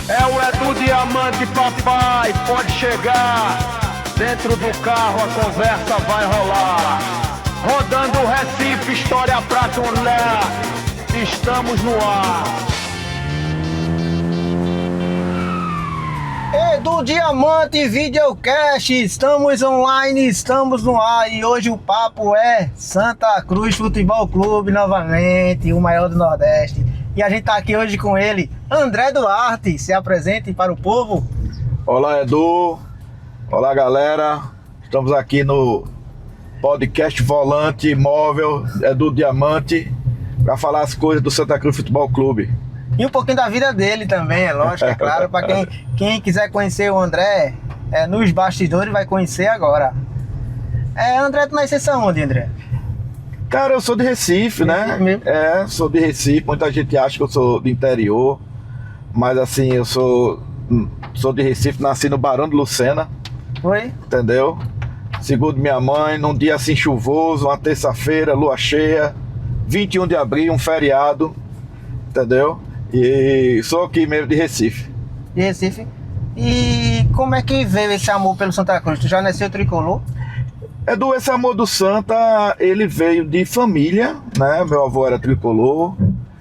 É o Edu Diamante, papai, pode chegar. Dentro do carro a conversa vai rolar. Rodando o Recife, história pra contar. Estamos no ar. Edu Diamante Videocast, estamos online, estamos no ar e hoje o papo é Santa Cruz Futebol Clube novamente, o maior do Nordeste. E a gente tá aqui hoje com ele, André Duarte. Se apresente para o povo. Olá, Edu. Olá, galera. Estamos aqui no podcast Volante Móvel Edu Diamante para falar as coisas do Santa Cruz Futebol Clube. E um pouquinho da vida dele também, é lógico, é claro. Para quem quiser conhecer o André nos bastidores, vai conhecer agora. André, tu nasceu aonde, André? Cara, eu sou de Recife, né? Mesmo? Sou de Recife. Muita gente acha que eu sou do interior, mas assim, eu sou de Recife, nasci no Barão de Lucena. Foi? Entendeu? Segundo minha mãe, num dia assim chuvoso, uma terça-feira, lua cheia, 21 de abril, um feriado, entendeu? E sou aqui mesmo de Recife. De Recife. E como é que veio esse amor pelo Santa Cruz? Tu já nasceu tricolor? Edu, esse amor do Santa, ele veio de família, né? Meu avô era tricolor,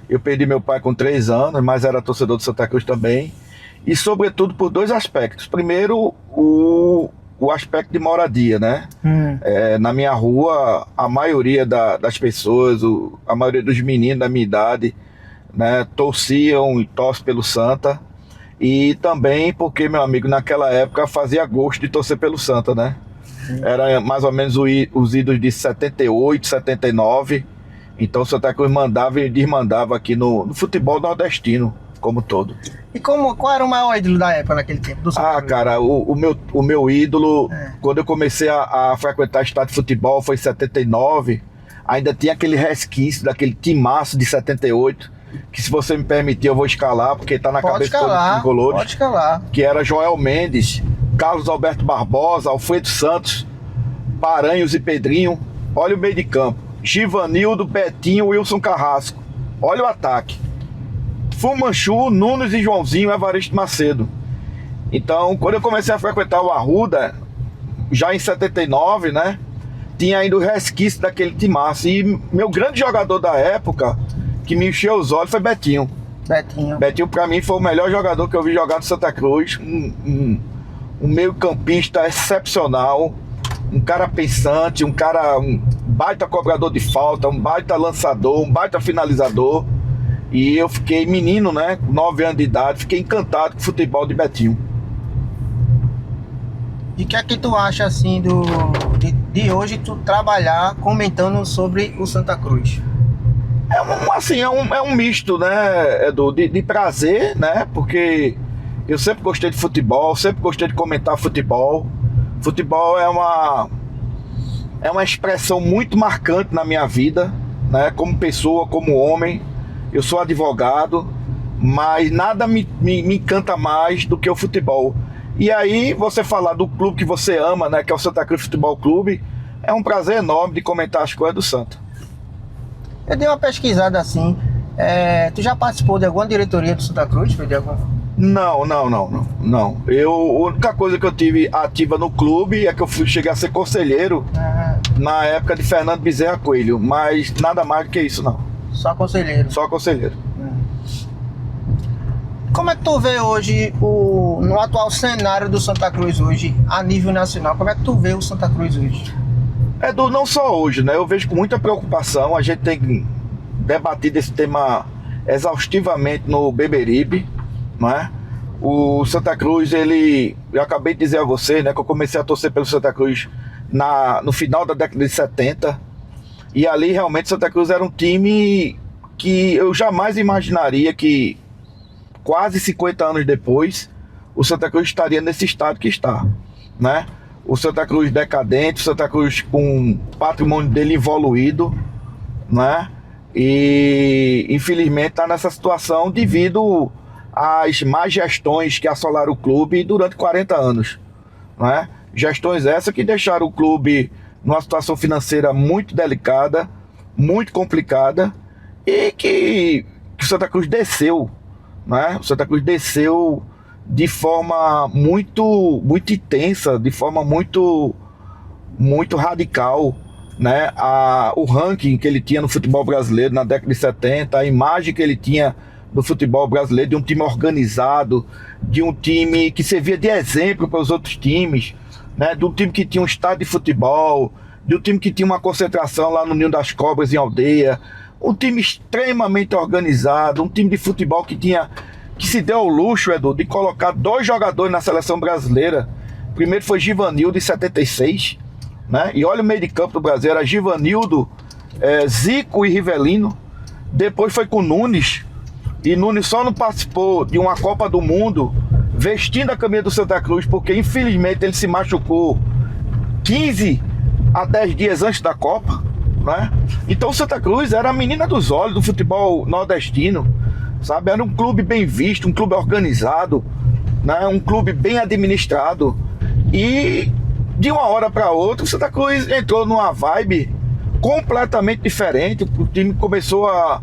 eu perdi meu pai com 3 anos, mas era torcedor do Santa Cruz também. E sobretudo por 2 aspectos. Primeiro, o aspecto de moradia, né? Na minha rua, a maioria das pessoas, a maioria dos meninos da minha idade, né, torciam e torcem pelo Santa. E também porque, meu amigo, naquela época fazia gosto de torcer pelo Santa, né? Era mais ou menos os idos de 78, 79. Então o Santa Cruz mandava e desmandava aqui no futebol nordestino como todo. E qual era o maior ídolo da época naquele tempo? Do Santa Cruz? Cara, o meu ídolo, quando eu comecei a frequentar estádio de futebol, foi em 79. Ainda tinha aquele resquício daquele timaço de 78, que se você me permitir eu vou escalar, porque tá na cabeça de todos os tricolores. Pode escalar. Que era Joel Mendes, Carlos Alberto Barbosa, Alfredo Santos, Paranhos e Pedrinho. Olha o meio de campo. Givanildo, Betinho, Wilson Carrasco. Olha o ataque. Fumanchu, Nunes e Joãozinho, Evaristo Macedo. Então, quando eu comecei a frequentar o Arruda, já em 79, né? Tinha ainda o resquício daquele timaço. E meu grande jogador da época, que me encheu os olhos, foi Betinho. Betinho, pra mim, foi o melhor jogador que eu vi jogar no Santa Cruz. Um meio-campista excepcional, um cara pensante, um baita cobrador de falta, um baita lançador, um baita finalizador. E eu fiquei menino, né, com 9 anos de idade, fiquei encantado com o futebol de Betinho. E o que é que tu acha, assim, de hoje tu trabalhar comentando sobre o Santa Cruz? É um misto, né, Edu, de prazer, né, porque eu sempre gostei de futebol, sempre gostei de comentar futebol. Futebol é uma expressão muito marcante na minha vida, né, como pessoa, como homem. Eu sou advogado, mas nada me encanta mais do que o futebol. E aí, você falar do clube que você ama, né, que é o Santa Cruz Futebol Clube, é um prazer enorme de comentar as coisas do Santa. Eu dei uma pesquisada assim. Tu já participou de alguma diretoria do Santa Cruz? Não. A única coisa que eu tive ativa no clube é que eu cheguei a ser conselheiro na época de Fernando Bezerra Coelho, mas nada mais do que isso, não. Só conselheiro? Só conselheiro. Como é que tu vê hoje, no atual cenário do Santa Cruz hoje, a nível nacional, como é que tu vê o Santa Cruz hoje? Edu, não só hoje, né? Eu vejo com muita preocupação, a gente tem debatido esse tema exaustivamente no Beberibe, não é? O Santa Cruz, eu acabei de dizer a você, né, que eu comecei a torcer pelo Santa Cruz no final da década de 70, e ali realmente Santa Cruz era um time que eu jamais imaginaria que quase 50 anos depois o Santa Cruz estaria nesse estado que está, né? O Santa Cruz decadente, o Santa Cruz com o patrimônio dele evoluído, né? E infelizmente está nessa situação devido às más gestões que assolaram o clube durante 40 anos, né? Gestões essas que deixaram o clube numa situação financeira muito delicada, muito complicada, e que o Santa Cruz desceu, né? O Santa Cruz desceu de forma muito intensa, de forma muito radical, né? O ranking que ele tinha no futebol brasileiro na década de 70, a imagem que ele tinha do futebol brasileiro, de um time organizado, de um time que servia de exemplo para os outros times, né? De um time que tinha um estádio de futebol, de um time que tinha uma concentração lá no Ninho das Cobras em Aldeia, um time extremamente organizado, um time de futebol que se deu ao luxo, Edu, de colocar 2 jogadores na seleção brasileira. Primeiro foi Givanildo, em 76, né? E olha o meio de campo do Brasil, era Givanildo, Zico e Rivelino. Depois foi com Nunes, e Nunes só não participou de uma Copa do Mundo vestindo a camisa do Santa Cruz, porque infelizmente ele se machucou 15 a 10 dias antes da Copa, né? Então o Santa Cruz era a menina dos olhos do futebol nordestino, sabe? Era um clube bem visto, um clube organizado, né? Um clube bem administrado. E de uma hora para outra o Santa Cruz entrou numa vibe completamente diferente. O time começou a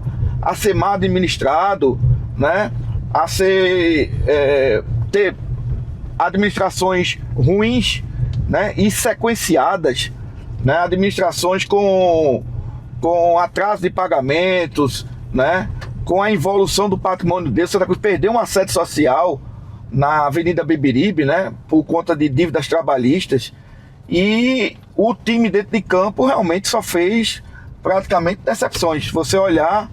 ser mal administrado, né? A ter administrações ruins, né? E sequenciadas, né? Administrações com atraso de pagamentos, né? Com a involução do patrimônio dele. O Santa Cruz perdeu uma sede social na Avenida Beberibe, né? Por conta de dívidas trabalhistas. E o time dentro de campo realmente só fez praticamente decepções. Se você olhar,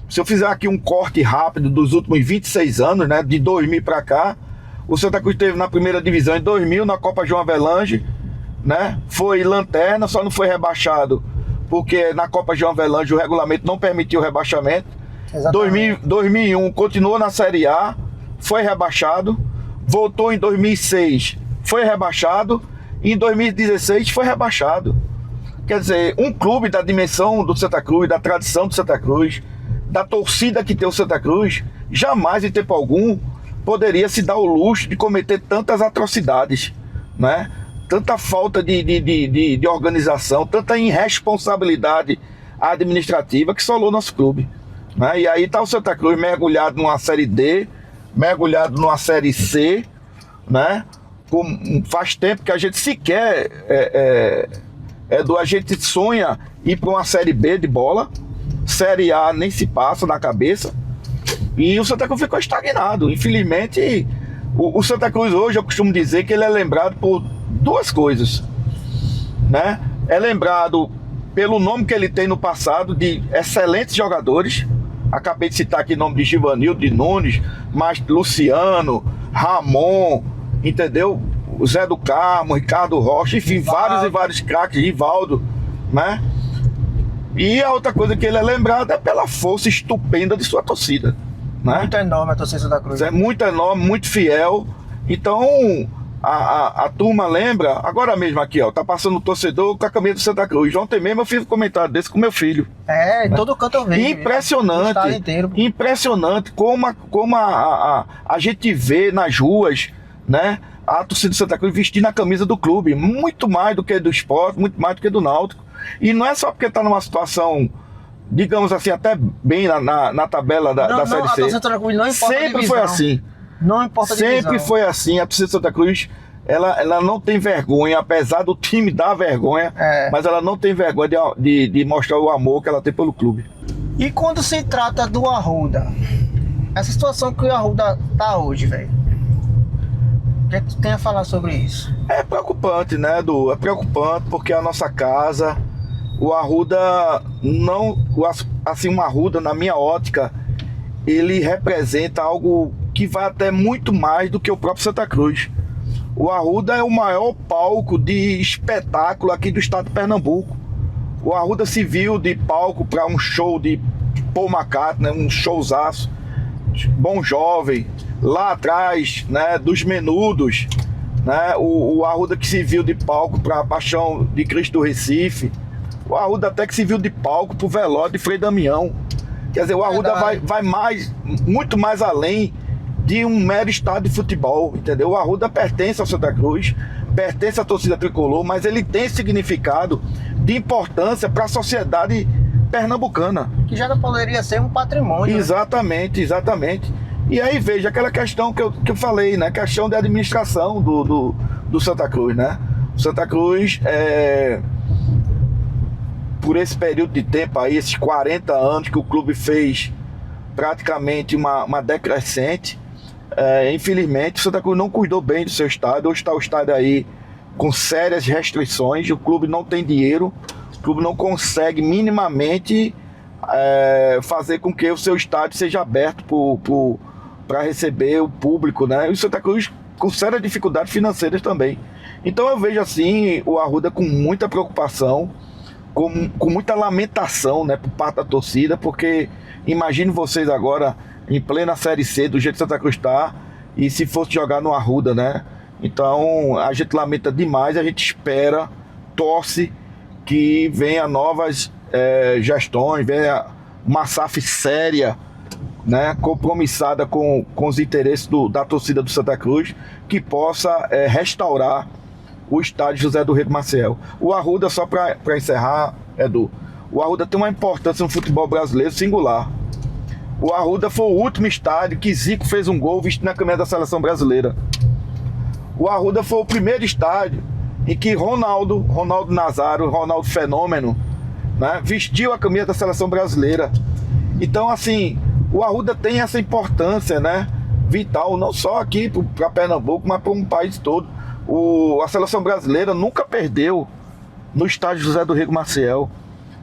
se eu fizer aqui um corte rápido dos últimos 26 anos, né? De 2000 para cá, o Santa Cruz esteve na primeira divisão em 2000, na Copa João Avelange, né? Foi lanterna, só não foi rebaixado porque na Copa João Avelange o regulamento não permitiu o rebaixamento. 2001 continuou na Série A, foi rebaixado, voltou em 2006, foi rebaixado, e em 2016 foi rebaixado. Quer dizer, um clube da dimensão do Santa Cruz, da tradição do Santa Cruz, da torcida que tem o Santa Cruz, jamais em tempo algum poderia se dar o luxo de cometer tantas atrocidades, né? Tanta falta de organização, tanta irresponsabilidade administrativa que assolou nosso clube, né? E aí está o Santa Cruz mergulhado numa Série D, mergulhado numa Série C, né? Faz tempo que a gente sequer a gente sonha ir para uma Série B de bola. Série A nem se passa na cabeça. E o Santa Cruz ficou estagnado. Infelizmente, o Santa Cruz hoje, eu costumo dizer que ele é lembrado por 2 coisas, né? É lembrado pelo nome que ele tem no passado de excelentes jogadores. Acabei de citar aqui o nome de Givanildo, de Nunes, mas Luciano, Ramon, entendeu? O Zé do Carmo, Ricardo Rocha, enfim, vários e vários craques, Rivaldo, né? E a outra coisa que ele é lembrado é pela força estupenda de sua torcida, né? Muito enorme a torcida da Cruz. É muito enorme, muito fiel. Então a turma lembra, agora mesmo aqui, ó, tá passando o torcedor com a camisa do Santa Cruz. Ontem mesmo eu fiz um comentário desse com meu filho. Em todo canto eu vejo. Impressionante, impressionante como a gente vê nas ruas, né? A torcida do Santa Cruz vestindo a camisa do clube, muito mais do que do Sport, muito mais do que do Náutico. E não é só porque está numa situação, digamos assim, até bem na tabela da Série C. Sempre foi assim. Não importa a divisão. Sempre foi assim. A torcida do Santa Cruz, ela não tem vergonha, apesar do time dar vergonha, mas ela não tem vergonha de mostrar o amor que ela tem pelo clube. E quando se trata do Arruda, essa situação que o Arruda tá hoje, velho, o que é que tu tem a falar sobre isso? É preocupante, né, Edu? É preocupante porque a nossa casa, o Arruda não... Assim, um Arruda, na minha ótica, ele representa algo que vai até muito mais do que o próprio Santa Cruz. O Arruda é o maior palco de espetáculo aqui do estado de Pernambuco. O Arruda se viu de palco para um show de Paul McCartney, um showzaço, Bom Jovem, lá atrás, né, dos Menudos, né, o Arruda que se viu de palco para a Paixão de Cristo do Recife, o Arruda até que se viu de palco para o velório de Frei Damião. Quer dizer, o Arruda vai muito mais além de um mero estádio de futebol, entendeu? O Arruda pertence ao Santa Cruz, pertence à torcida tricolor, mas ele tem significado de importância para a sociedade pernambucana. Que já poderia ser um patrimônio. Exatamente, exatamente. E aí veja aquela questão que eu falei, né? Questão de administração do Santa Cruz, né? O Santa Cruz, por esse período de tempo aí, esses 40 anos que o clube fez praticamente uma decrescente, infelizmente o Santa Cruz não cuidou bem do seu estádio. Hoje está o estádio aí com sérias restrições, o clube não tem dinheiro, o clube não consegue minimamente fazer com que o seu estádio seja aberto para receber o público, né? E o Santa Cruz com sérias dificuldades financeiras também. Então eu vejo assim o Arruda com muita preocupação, com muita lamentação, né, por parte da torcida, porque imagine vocês agora em plena Série C, do jeito que Santa Cruz está, e se fosse jogar no Arruda, né? Então a gente lamenta demais, a gente espera, torce que venha novas gestões, venha uma SAF séria, né, compromissada com os interesses da torcida do Santa Cruz, que possa restaurar o estádio José do Rego Maciel. O Arruda, só para encerrar, Edu, o Arruda tem uma importância no futebol brasileiro singular. O Arruda foi o último estádio que Zico fez um gol vestindo a camisa da seleção brasileira. O Arruda foi o primeiro estádio em que Ronaldo Nazário, Ronaldo Fenômeno, né, vestiu a camisa da seleção brasileira. Então, assim, o Arruda tem essa importância, né, vital, não só aqui para Pernambuco, mas para um país todo. A seleção brasileira nunca perdeu no estádio José do Rego Maciel,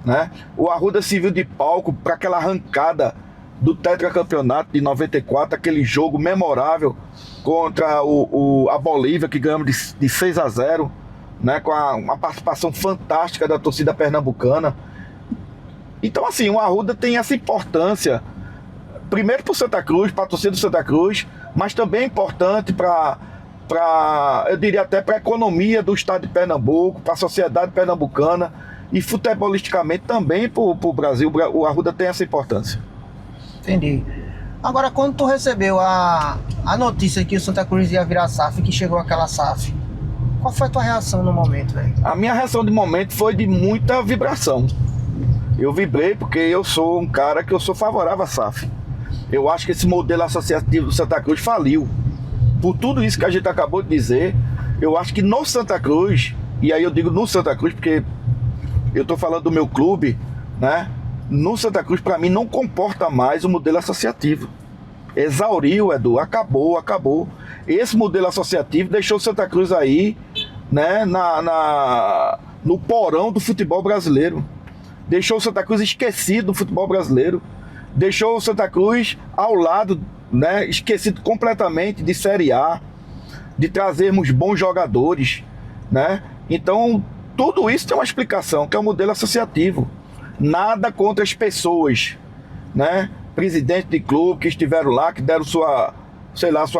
né? O Arruda serviu de palco para aquela arrancada do tetracampeonato de 94, aquele jogo memorável contra a Bolívia, que ganhamos de 6-0, né? Com uma participação fantástica da torcida pernambucana. Então, assim, o Arruda tem essa importância, primeiro para o Santa Cruz, para a torcida do Santa Cruz, mas também é importante eu diria até para a economia do estado de Pernambuco, para a sociedade pernambucana e futebolisticamente também para o Brasil. O Arruda tem essa importância. Entendi. Agora, quando tu recebeu a notícia que o Santa Cruz ia virar SAF, que chegou aquela SAF, qual foi a tua reação no momento, velho? A minha reação de momento foi de muita vibração. Eu vibrei porque eu sou um cara que eu sou favorável à SAF. Eu acho que esse modelo associativo do Santa Cruz faliu. Por tudo isso que a gente acabou de dizer, eu acho que no Santa Cruz, e aí eu digo no Santa Cruz porque eu estou falando do meu clube, né? No Santa Cruz, para mim, não comporta mais o modelo associativo. Exauriu, Edu, acabou. Esse modelo associativo deixou o Santa Cruz aí, né, no porão do futebol brasileiro. Deixou o Santa Cruz esquecido do futebol brasileiro. Deixou o Santa Cruz ao lado, né, esquecido completamente de Série A, de trazermos bons jogadores, né? Então, tudo isso tem uma explicação, que é o modelo associativo. Nada contra as pessoas, né? Presidente de clube que estiveram lá, que deram sua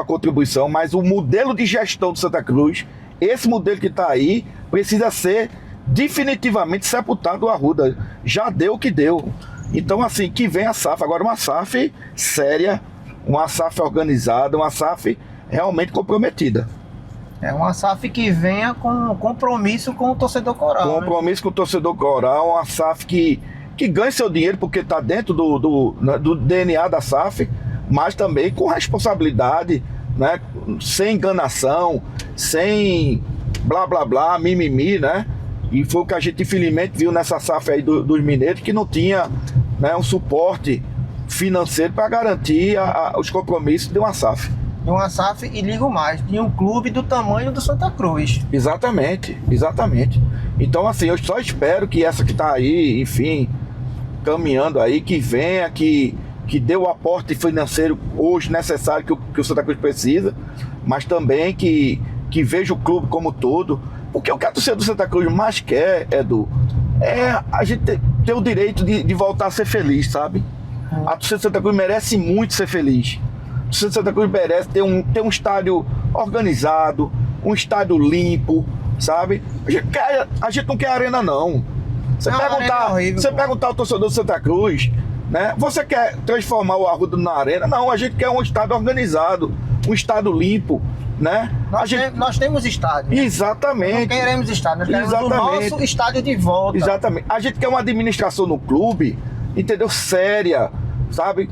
contribuição, mas o modelo de gestão do Santa Cruz, esse modelo que está aí, precisa ser definitivamente sepultado do Arruda. Já deu o que deu. Então, assim, que vem a SAF. Agora, uma SAF séria, uma SAF organizada, uma SAF realmente comprometida. É uma SAF que venha com compromisso com o torcedor coral. Compromisso, né? Com o torcedor coral, uma SAF que ganhe seu dinheiro porque está dentro do DNA da SAF, mas também com responsabilidade, né? Sem enganação, sem blá blá blá, mimimi, né? E foi o que a gente infelizmente viu nessa SAF aí dos mineiros, que não tinha, né, um suporte financeiro para garantir os compromissos de uma SAF. De uma SAF, e ligo mais, de um clube do tamanho do Santa Cruz. Exatamente. Então, assim, eu só espero que essa que está aí, enfim, caminhando aí, que venha, que dê o aporte financeiro hoje necessário que o Santa Cruz precisa, mas também que veja o clube como todo. Porque o que a torcida do Santa Cruz mais quer, Edu, é a gente ter o direito de voltar a ser feliz, sabe? A torcida do Santa Cruz merece muito ser feliz. A torcida do Santa Cruz merece ter um estádio organizado, um estádio limpo, sabe? A gente não quer arena, não. Você perguntar ao torcedor do Santa Cruz, né? Você quer transformar o Arruda na arena? Não, a gente quer um estádio organizado, um estádio limpo, né? Nós temos estádio. Exatamente. Nós não queremos estádio, nós queremos o nosso estádio de volta. Exatamente. A gente quer uma administração no clube, entendeu? Séria, sabe?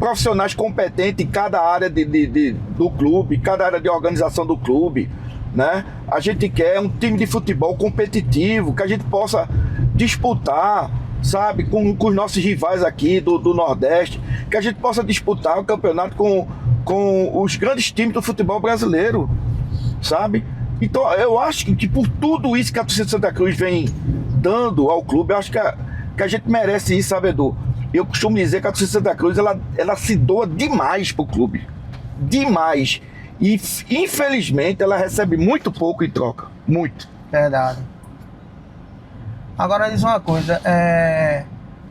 profissionais competentes em cada área do clube, cada área de organização do clube, né? A gente quer um time de futebol competitivo, que a gente possa disputar, sabe, com os nossos rivais aqui do Nordeste, que a gente possa disputar o campeonato com os grandes times do futebol brasileiro, sabe? Então eu acho que por tudo isso que a torcida de Santa Cruz vem dando ao clube, eu acho que a gente merece isso, sabe, Edu? Eu costumo dizer que a torcida de Santa Cruz, ela se doa demais pro clube, demais, e infelizmente ela recebe muito pouco em troca, muito. Verdade. Agora diz uma coisa,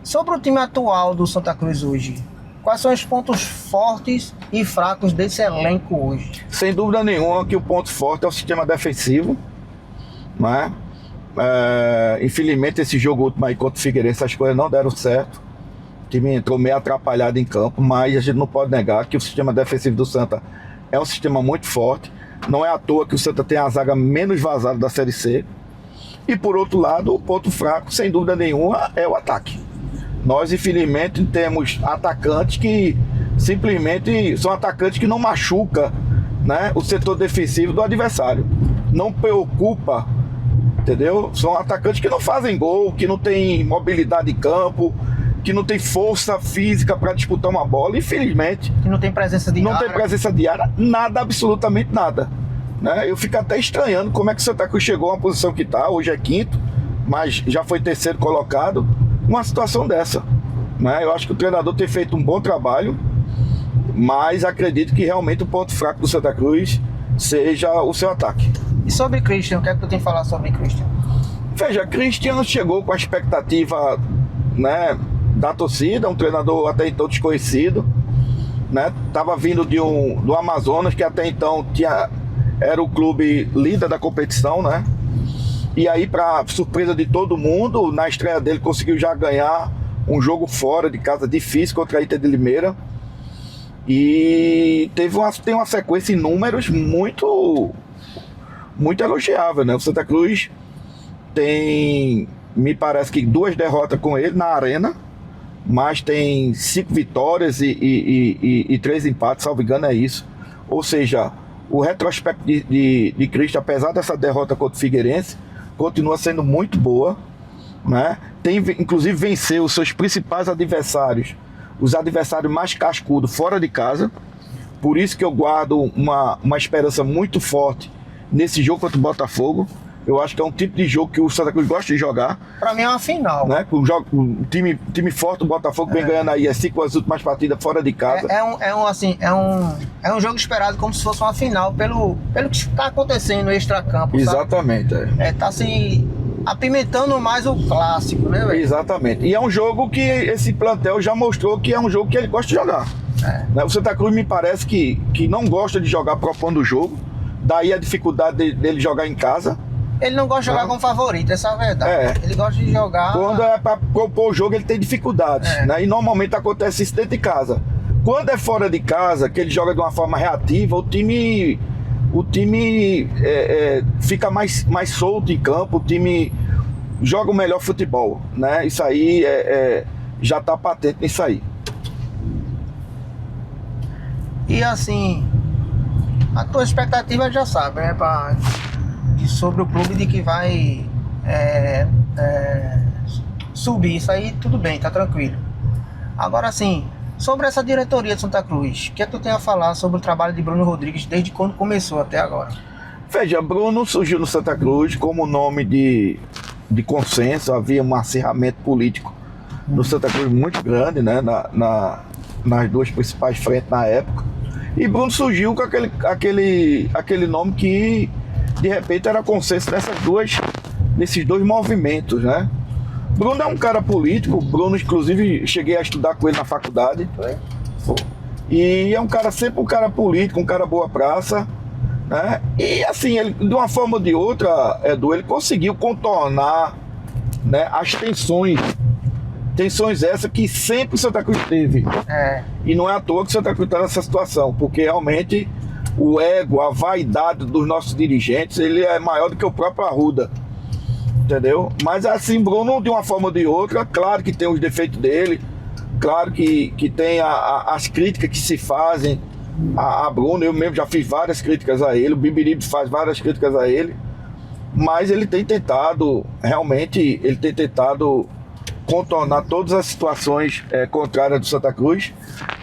sobre o time atual do Santa Cruz hoje, quais são os pontos fortes e fracos desse elenco hoje? Sem dúvida nenhuma que o ponto forte é o sistema defensivo, né? Infelizmente esse jogo último aí contra o Figueirense, as coisas não deram certo. O time entrou meio atrapalhado em campo, mas a gente não pode negar que o sistema defensivo do Santa é um sistema muito forte. Não é à toa que o Santa tem a zaga menos vazada da Série C. E por outro lado, o ponto fraco, sem dúvida nenhuma, é o ataque. Nós, infelizmente, temos atacantes que simplesmente são atacantes que não machucam, né, o setor defensivo do adversário. Não preocupa, entendeu? São atacantes que não fazem gol, que não tem mobilidade em campo, que não tem força física para disputar uma bola, infelizmente. Que não tem presença diária. Não tem presença diária, nada, absolutamente nada. Né? Eu fico até estranhando como é que o Santa Cruz chegou a uma posição que está, hoje é quinto, mas já foi terceiro colocado, uma situação dessa. Né? Eu acho que o treinador tem feito um bom trabalho, mas acredito que realmente o ponto fraco do Santa Cruz seja o seu ataque. E sobre Christian, o que é que tu tem que falar sobre Christian? Veja, Christian chegou com a expectativa, né, da torcida, um treinador até então desconhecido, né? Tava vindo do Amazonas, que até então era o clube líder da competição, né? E aí, para surpresa de todo mundo, na estreia dele conseguiu já ganhar um jogo fora de casa difícil contra a Inter de Limeira. E tem uma sequência em números muito elogiável, né? O Santa Cruz tem, me parece que 2 derrotas com ele na arena, mas tem 5 vitórias e 3 empates, salvo engano é isso. Ou seja, o retrospecto de Cristo, apesar dessa derrota contra o Figueirense, continua sendo muito boa, né? Inclusive venceu os seus principais adversários, os adversários mais cascudos fora de casa. Por isso que eu guardo uma esperança muito forte nesse jogo contra o Botafogo. Eu acho que é um tipo de jogo que o Santa Cruz gosta de jogar. Pra mim é uma final. Né? O time forte do Botafogo vem ganhando aí as 5 últimas partidas fora de casa. É um jogo esperado como se fosse uma final, pelo que está acontecendo no extracampo. Exatamente. Tá se apimentando mais o clássico, né, velho? Exatamente. E é um jogo que esse plantel já mostrou que é um jogo que ele gosta de jogar. Né? O Santa Cruz me parece que não gosta de jogar propondo o jogo. Daí a dificuldade dele jogar em casa. Ele não gosta de jogar como favorito, essa é a verdade. Ele gosta de jogar... Quando é para propor o jogo, ele tem dificuldades. Né? E normalmente acontece isso dentro de casa. Quando é fora de casa, que ele joga de uma forma reativa, o time fica mais solto em campo, o time joga o melhor futebol. Né? Isso aí já está patente nisso aí. E assim, a tua expectativa já sabe, né, sobre o clube, de que vai subir. Isso aí tudo bem, tá tranquilo. Agora sim, sobre essa diretoria de Santa Cruz, o que é que tu tem a falar sobre o trabalho de Bruno Rodrigues desde quando começou até agora? Veja, Bruno surgiu no Santa Cruz como nome de consenso. Havia um acirramento político no Santa Cruz muito grande, né, nas 2 principais frentes na época. E Bruno surgiu com aquele nome que de repente era consenso nesses 2 movimentos, né? Bruno é um cara político. Bruno, inclusive, cheguei a estudar com ele na faculdade. E é sempre um cara político, um cara boa praça, né? E assim, ele, de uma forma ou de outra, Edu, ele conseguiu contornar, né, as tensões essas que sempre o Santa Cruz teve. E não é à toa que o Santa Cruz está nessa situação, porque realmente o ego, a vaidade dos nossos dirigentes, ele é maior do que o próprio Arruda, entendeu? Mas assim, Bruno, de uma forma ou de outra, claro que tem os defeitos dele. Claro que tem as críticas que se fazem a Bruno, eu mesmo já fiz várias críticas a ele, o Bibiribe faz várias críticas a ele, mas ele tem tentado, realmente, ele tem tentado contornar todas as situações contrárias do Santa Cruz,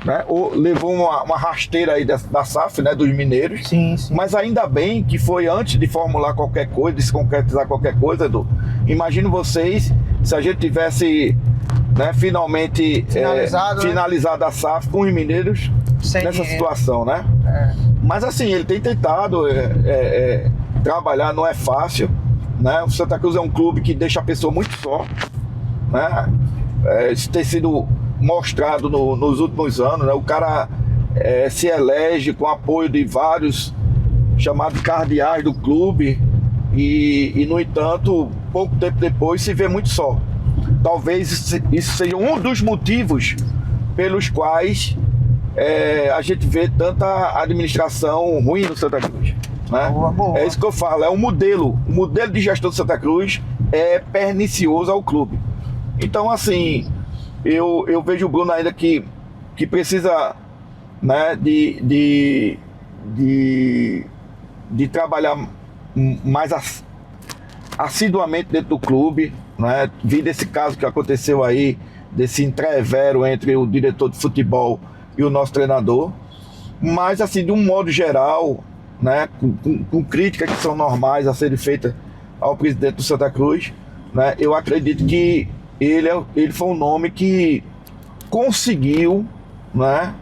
né? Levou uma rasteira aí da SAF, né, dos mineiros, Sim. mas ainda bem que foi antes de formular qualquer coisa, de se concretizar qualquer coisa, Edu. Imagino vocês, se a gente tivesse, né, finalmente finalizado a SAF com os mineiros nessa situação, né? Mas assim, ele tem tentado trabalhar, não é fácil, né? O Santa Cruz é um clube que deixa a pessoa muito só, né? Isso tem sido mostrado nos últimos anos, né? O cara se elege com apoio de vários chamados cardeais do clube e no entanto, pouco tempo depois se vê muito só. Talvez isso seja um dos motivos pelos quais a gente vê tanta administração ruim no Santa Cruz, né? Boa. É isso que eu falo, o modelo de gestão do Santa Cruz é pernicioso ao clube. Então, assim, eu vejo o Bruno ainda que precisa, né, de trabalhar mais assiduamente dentro do clube, né? Vi desse caso que aconteceu aí, desse entrevero entre o diretor de futebol e o nosso treinador, mas assim, de um modo geral, né, com críticas que são normais a serem feitas ao presidente do Santa Cruz, né, eu acredito que ele foi um nome que conseguiu, né,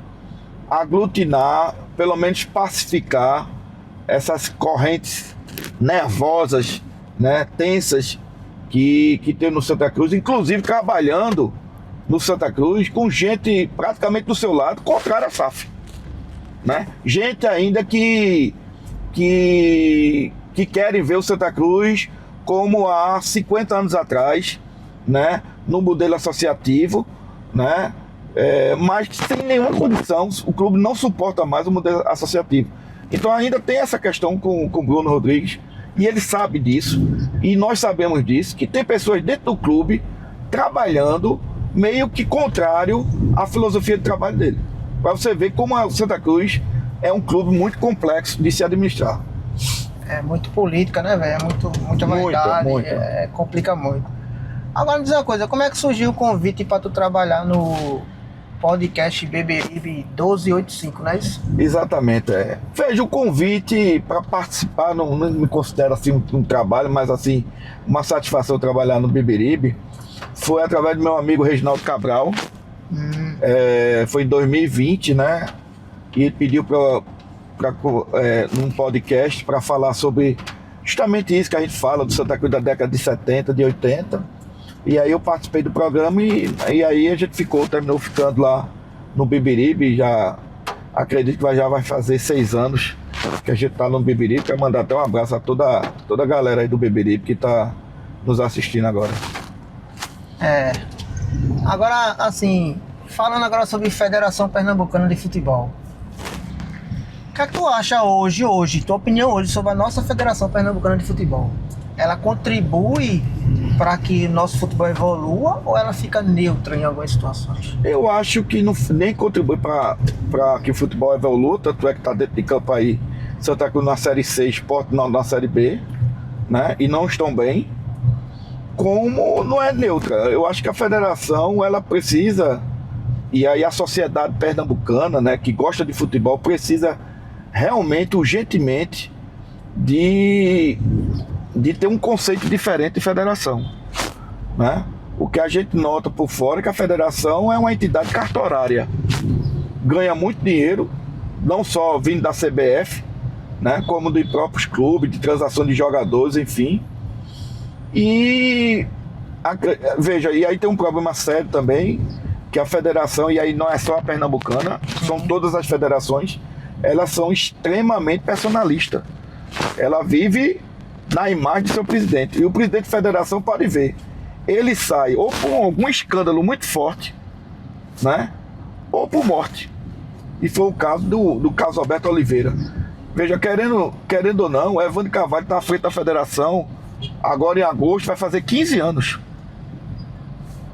aglutinar, pelo menos pacificar essas correntes nervosas, né, tensas que tem no Santa Cruz, inclusive trabalhando no Santa Cruz com gente praticamente do seu lado, contrária à SAF, né? Gente ainda que querem ver o Santa Cruz como há 50 anos atrás, né? No modelo associativo, né? Mas sem nenhuma condição, o clube não suporta mais o modelo associativo. Então ainda tem essa questão com o Bruno Rodrigues, e ele sabe disso, e nós sabemos disso, que tem pessoas dentro do clube trabalhando meio que contrário à filosofia de trabalho dele. Para você ver como o Santa Cruz é um clube muito complexo de se administrar. É muito política, né, velho? Muita vaidade, muito. Complica muito. Agora me diz uma coisa, como é que surgiu o convite para tu trabalhar no podcast Beberibe 1285, não é isso? Exatamente, Veja, o convite para participar, não me considero assim um trabalho, mas assim, uma satisfação trabalhar no Beberibe, foi através do meu amigo Reginaldo Cabral. Foi em 2020, né? E ele pediu num podcast para falar sobre justamente isso que a gente fala do Santa Cruz da década de 70, de 80. E aí eu participei do programa e aí a gente terminou ficando lá no Beberibe. Já acredito que já vai fazer 6 anos que a gente tá no Beberibe. Quero mandar até um abraço a toda a galera aí do Beberibe que tá nos assistindo agora. Agora, assim, falando agora sobre Federação Pernambucana de Futebol. O que é que tu acha hoje, tua opinião hoje sobre a nossa Federação Pernambucana de Futebol? Ela contribui para que nosso futebol evolua ou ela fica neutra em algumas situações? Eu acho que nem contribui para que o futebol evolua, tanto é que está dentro de campo aí Santa Cruz na Série C, Sport na Série B, né? E não estão bem. Como não é neutra. Eu acho que a federação, ela precisa, e aí a sociedade pernambucana, né, que gosta de futebol, precisa realmente, urgentemente, de ter um conceito diferente de federação, né? O que a gente nota por fora é que a federação é uma entidade cartorária, ganha muito dinheiro, não só vindo da CBF, né, como de próprios clubes, de transação de jogadores, enfim. E veja, e aí tem um problema sério também, que a federação, e aí não é só a pernambucana, são todas as federações, elas são extremamente personalistas. Ela vive na imagem de seu presidente. E o presidente da federação pode ver, ele sai ou por algum escândalo muito forte, né, ou por morte. E foi o caso do Carlos Alberto Oliveira. Veja, querendo ou não, o Evandro Carvalho está à frente da federação. Agora em agosto vai fazer 15 anos.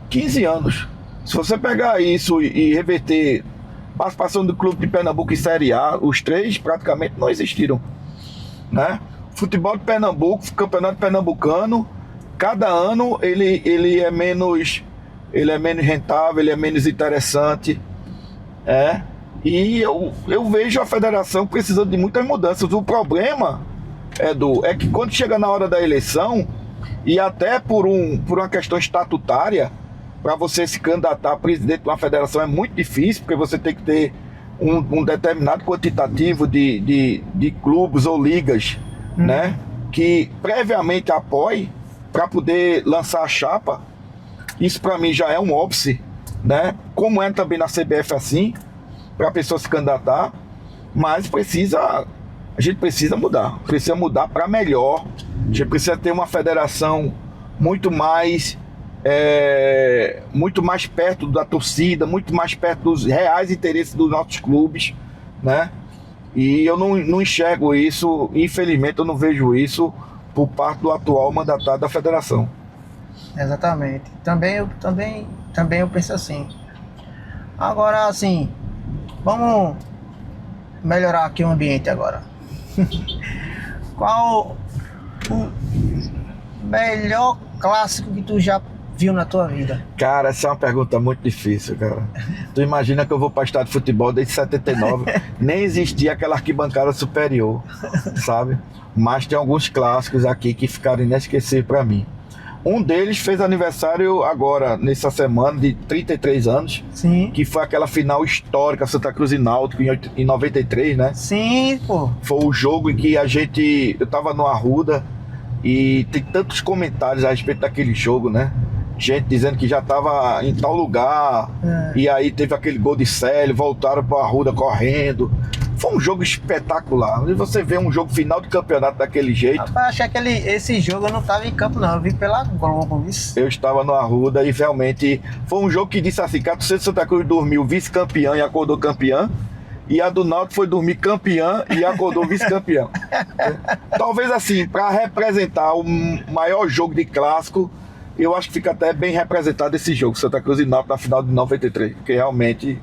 15 anos. Se você pegar isso e reverter participação do Clube de Pernambuco em Série A, os 3 praticamente não existiram, né? Futebol de Pernambuco, Campeonato Pernambucano, cada ano ele é menos rentável, ele é menos interessante, e eu vejo a federação precisando de muitas mudanças. O problema, Edu, é que quando chega na hora da eleição, e até por uma questão estatutária, para você se candidatar a presidente de uma federação é muito difícil, porque você tem que ter um determinado quantitativo de clubes ou ligas, né, que previamente apoie para poder lançar a chapa. Isso para mim já é um óbice, né, como é também na CBF assim, para a pessoa se candidatar, mas a gente precisa mudar para melhor. A gente precisa ter uma federação muito mais perto da torcida, muito mais perto dos reais interesses dos nossos clubes, né? E eu não enxergo isso, infelizmente eu não vejo isso por parte do atual mandatário da federação. Exatamente. Também eu penso assim. Agora, assim, vamos melhorar aqui o ambiente agora. Qual o melhor clássico que tu já viu na tua vida? Cara, essa é uma pergunta muito difícil, cara. Tu imagina que eu vou para estádio de futebol desde 79, nem existia aquela arquibancada superior, sabe? Mas tem alguns clássicos aqui que ficaram inesquecíveis para mim. Um deles fez aniversário agora, nessa semana, de 33 anos. Sim. Que foi aquela final histórica, Santa Cruz e Náutico, em 93, né? Sim, pô. Foi o jogo em que eu tava no Arruda e tem tantos comentários a respeito daquele jogo, né? Gente dizendo que já tava em tal lugar, e aí teve aquele gol de Célio, voltaram pro Arruda correndo. Foi um jogo espetacular. E você vê um jogo final de campeonato daquele jeito. Rapaz, achei que esse jogo eu não tava em campo, não. Eu vi pela Globo, isso. Eu estava no Arruda e realmente foi um jogo que disse assim: que a torcida de Santa Cruz dormiu vice-campeã e acordou campeã. E a do Náutico foi dormir campeã e acordou vice-campeão. Talvez assim, para representar o maior jogo de clássico, eu acho que fica até bem representado esse jogo, Santa Cruz e Náutico na final de 93, porque realmente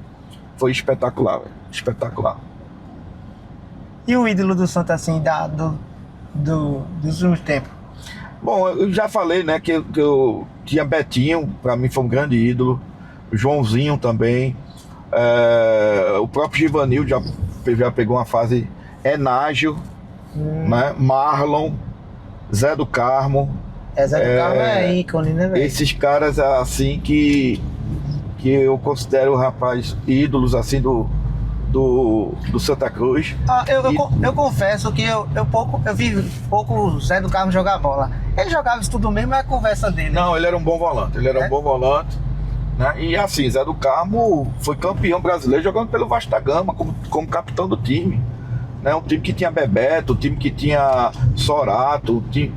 foi espetacular, véio. Espetacular. E o ídolo do Santa, assim, dos últimos tempos? Bom, eu já falei, né, que eu tinha Betinho, para mim foi um grande ídolo, Joãozinho também, o próprio Givanildo já pegou uma fase, Enágio, né, Marlon, Zé do Carmo. Zé do Carmo é ícone, né, velho? Esses caras, assim, que eu considero, rapaz, ídolos, assim, do Santa Cruz. Eu confesso que eu vi pouco o Zé do Carmo jogar bola. Ele jogava isso tudo mesmo, é a conversa dele. Não, ele era um bom volante. Um bom volante. Né? E assim, Zé do Carmo foi campeão brasileiro jogando pelo Vasco da Gama, como capitão do time. Né? Um time que tinha Bebeto, um time que tinha Sorato, time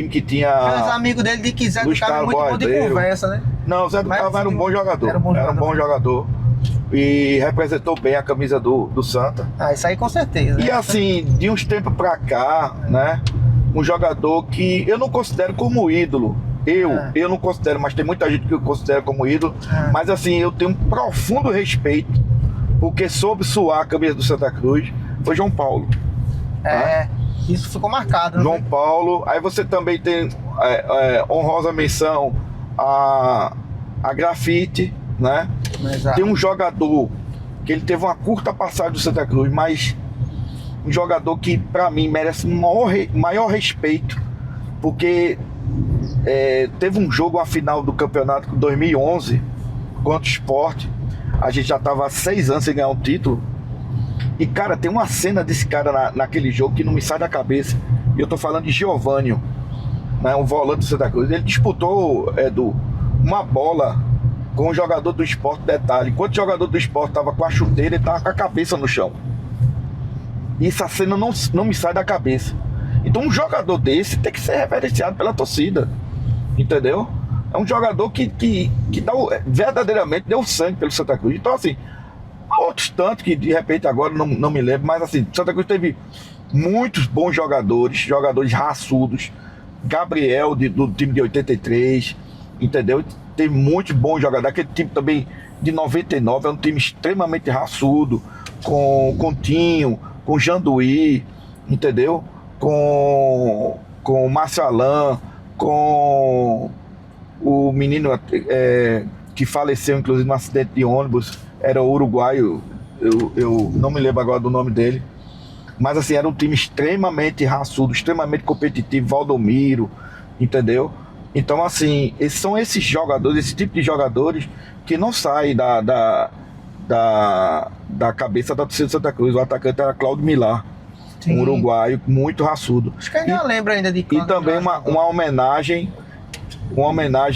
que tinha... Os amigos dele de que Zé do Carmo é muito bom de conversa, né? Não, o Zé do Carmo era um bom jogador. Era um bom jogador. E representou bem a camisa do Santa. Isso aí com certeza. E assim, de uns tempos pra cá, né? Um jogador que eu não considero como ídolo. Eu não considero, mas tem muita gente que eu considero como ídolo. Mas assim, eu tenho um profundo respeito, porque soube suar a camisa do Santa Cruz, foi João Paulo. Isso ficou marcado, né? João Paulo. Aí você também tem honrosa menção a Grafite, né? Exato. Tem um jogador que ele teve uma curta passagem do Santa Cruz, mas um jogador que para mim merece maior respeito, porque teve um jogo, a final do campeonato de 2011 contra o Sport. A gente já estava há 6 anos sem ganhar um título. E cara, tem uma cena desse cara naquele jogo que não me sai da cabeça. E eu tô falando de Giovânio, né, um volante do Santa Cruz. Ele disputou, uma bola com um jogador do Sport, detalhe. Enquanto o jogador do Sport estava com a chuteira, ele estava com a cabeça no chão. E essa cena não me sai da cabeça. Então um jogador desse tem que ser reverenciado pela torcida, entendeu? É um jogador que verdadeiramente deu sangue pelo Santa Cruz. Então assim, outros tantos que de repente agora não me lembro, mas assim, Santa Cruz teve muitos bons jogadores raçudos. Gabriel do time de 83, entendeu? Tem muitos bons jogadores. Aquele time também de 99 é um time extremamente raçudo, com Continho, com Janduí, entendeu? Com o Márcio Alain, com o menino que faleceu, inclusive, num acidente de ônibus, era o uruguaio, eu não me lembro agora do nome dele, mas assim, era um time extremamente raçudo, extremamente competitivo, Valdomiro, entendeu? Então, assim, são esses jogadores, esse tipo de jogadores que não saem da cabeça da torcida de Santa Cruz. O atacante era Cláudio Millar, Sim. um uruguaio muito raçudo. Acho que ainda lembra ainda de E também uma homenagem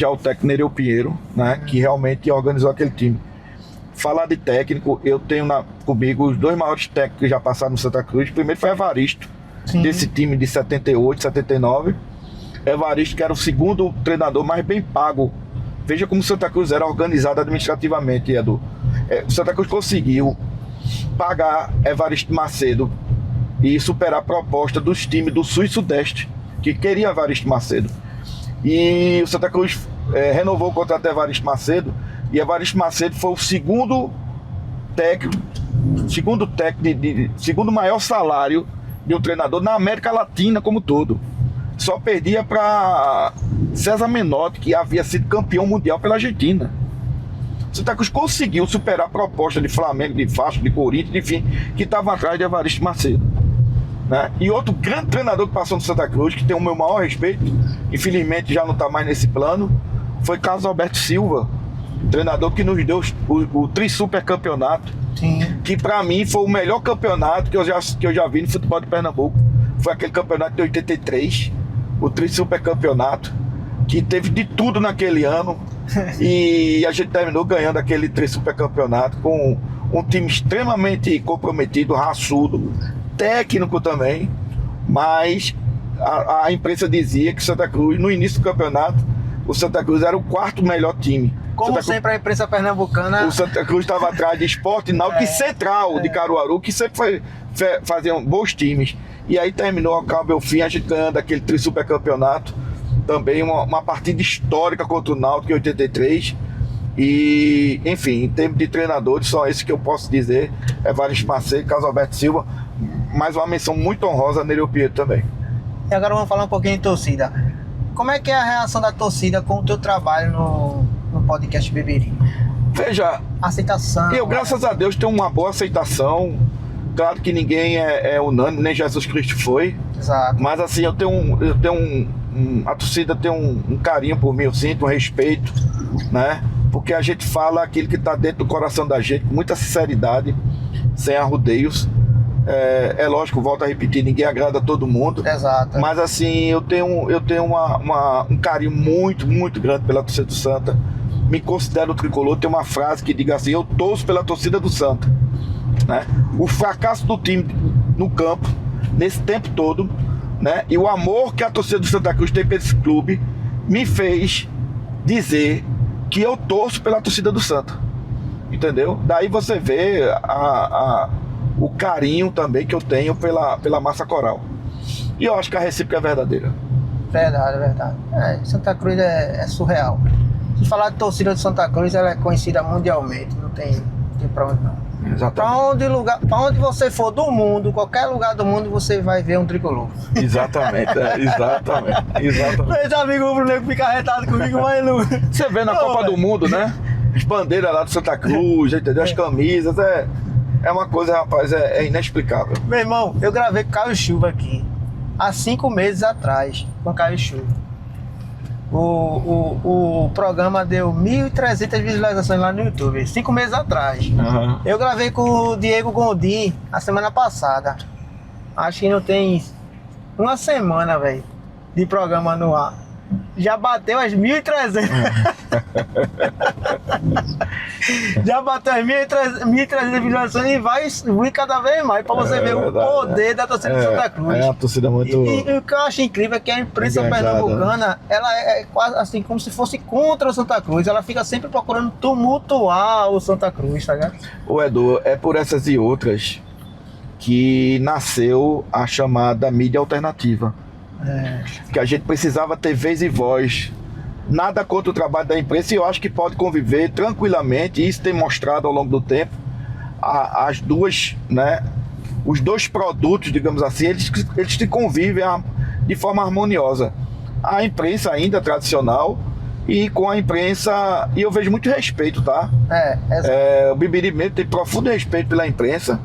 ao técnico Nereu Pinheiro, né, que realmente organizou aquele time. Falar de técnico, eu tenho comigo os dois maiores técnicos que já passaram no Santa Cruz. Primeiro foi Evaristo, Sim. desse time de 78, 79. Evaristo, que era o segundo treinador mais bem pago. Veja como o Santa Cruz era organizado administrativamente, Edu. O Santa Cruz conseguiu pagar Evaristo Macedo e superar a proposta dos times do Sul e Sudeste, que queriam Evaristo Macedo. E o Santa Cruz renovou o contrato de Evaristo Macedo, e Evaristo Macedo foi o segundo maior salário de um treinador na América Latina como todo. Só perdia para César Menotti, que havia sido campeão mundial pela Argentina. O Santa Cruz conseguiu superar a proposta de Flamengo, de Vasco, de Corinthians, enfim, que estavam atrás de Evaristo Macedo, né? E outro grande treinador que passou no Santa Cruz, que tem o meu maior respeito, infelizmente já não está mais nesse plano, foi Carlos Alberto Silva, treinador que nos deu o Tri-Super Campeonato, Sim. que para mim foi o melhor campeonato que eu já vi no futebol de Pernambuco. Foi aquele campeonato de 83, o Tri-Super Campeonato, que teve de tudo naquele ano. E a gente terminou ganhando aquele Tri-Super Campeonato com um time extremamente comprometido, raçudo, técnico também, mas a imprensa dizia que Santa Cruz, no início do campeonato, o Santa Cruz era o quarto melhor time. Como sempre, a imprensa pernambucana... O Santa Cruz estava atrás de Sport, Náutico e Central de Caruaru, que sempre faziam bons times. E aí terminou ao cabo e ao fim, a gente ganhando aquele Tri-Super Campeonato. Também uma partida histórica contra o Náutico em 83. E, enfim, em termos de treinadores, só esse que eu posso dizer. Evaristo Macedo, Carlos Alberto Silva. Mais uma menção muito honrosa a Nereu Pinheiro também. E agora vamos falar um pouquinho de torcida. Como é que é a reação da torcida com o teu trabalho no podcast Beberibe? Veja, Aceitação. eu, graças a Deus, tenho uma boa aceitação. Claro que ninguém é unânime, nem Jesus Cristo foi. Exato. Mas assim, a torcida tem um carinho por mim, eu sinto um respeito, né? Porque a gente fala aquilo que está dentro do coração da gente, com muita sinceridade, sem arrudeios. É lógico, volto a repetir, ninguém agrada a todo mundo. Exato. Mas assim, eu tenho um carinho muito, muito grande pela torcida do Santa. Me considero tricolor. Tem uma frase que diga assim: eu torço pela torcida do Santa, né? O fracasso do time no campo, nesse tempo todo, né? E o amor que a torcida do Santa Cruz tem por esse clube, me fez dizer que eu torço pela torcida do Santa, entendeu? Daí você vê o carinho também que eu tenho pela massa coral. E eu acho que a recíproca é verdadeira. Verdade. Santa Cruz é surreal. Se falar de torcida de Santa Cruz, ela é conhecida mundialmente. Não tem pra onde não. Exatamente. Pra onde você for do mundo, qualquer lugar do mundo, você vai ver um tricolor. Exatamente. Meus amigos rubro-negro ficam arretados comigo, mas não... Você vê na Copa do Mundo, né? As bandeiras lá do Santa Cruz, entendeu? As camisas, é uma coisa, rapaz, é inexplicável. Meu irmão, eu gravei com o Caio Chuva aqui, há 5 meses atrás, com o Caio Chuva. O programa deu 1.300 visualizações lá no YouTube, 5 meses atrás. Uhum. Eu gravei com o Diego Gondim a semana passada. Acho que não tem uma semana, velho, de programa no ar. Já bateu as 1.300. Já bateu as 1.300 visualizações e vai subir cada vez mais para você ver o poder da torcida de Santa Cruz. É uma torcida muito... E o que eu acho incrível é que a imprensa pernambucana, ela é quase assim como se fosse contra o Santa Cruz. Ela fica sempre procurando tumultuar o Santa Cruz, tá ligado? Ô Edu, é por essas e outras que nasceu a chamada mídia alternativa. Que a gente precisava ter vez e voz Nada contra o trabalho da imprensa, e eu acho que pode conviver tranquilamente, e isso tem mostrado ao longo do tempo, as duas, né, os dois produtos, digamos assim, eles se convivem de forma harmoniosa. A imprensa ainda tradicional e com a imprensa, e eu vejo muito respeito, tá? O Bibiribe mesmo tem profundo respeito pela imprensa,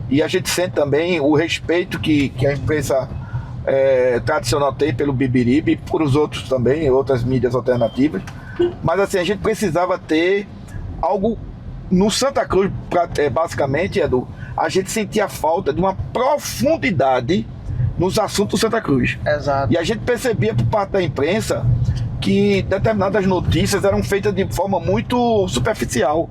e a gente sente também o respeito que a imprensa tradicional tem pelo Bibiribe e por os outros também, outras mídias alternativas. Mas assim, a gente precisava ter algo no Santa Cruz, basicamente, Edu, a gente sentia falta de uma profundidade nos assuntos do Santa Cruz. Exato. E a gente percebia por parte da imprensa que determinadas notícias eram feitas de forma muito superficial,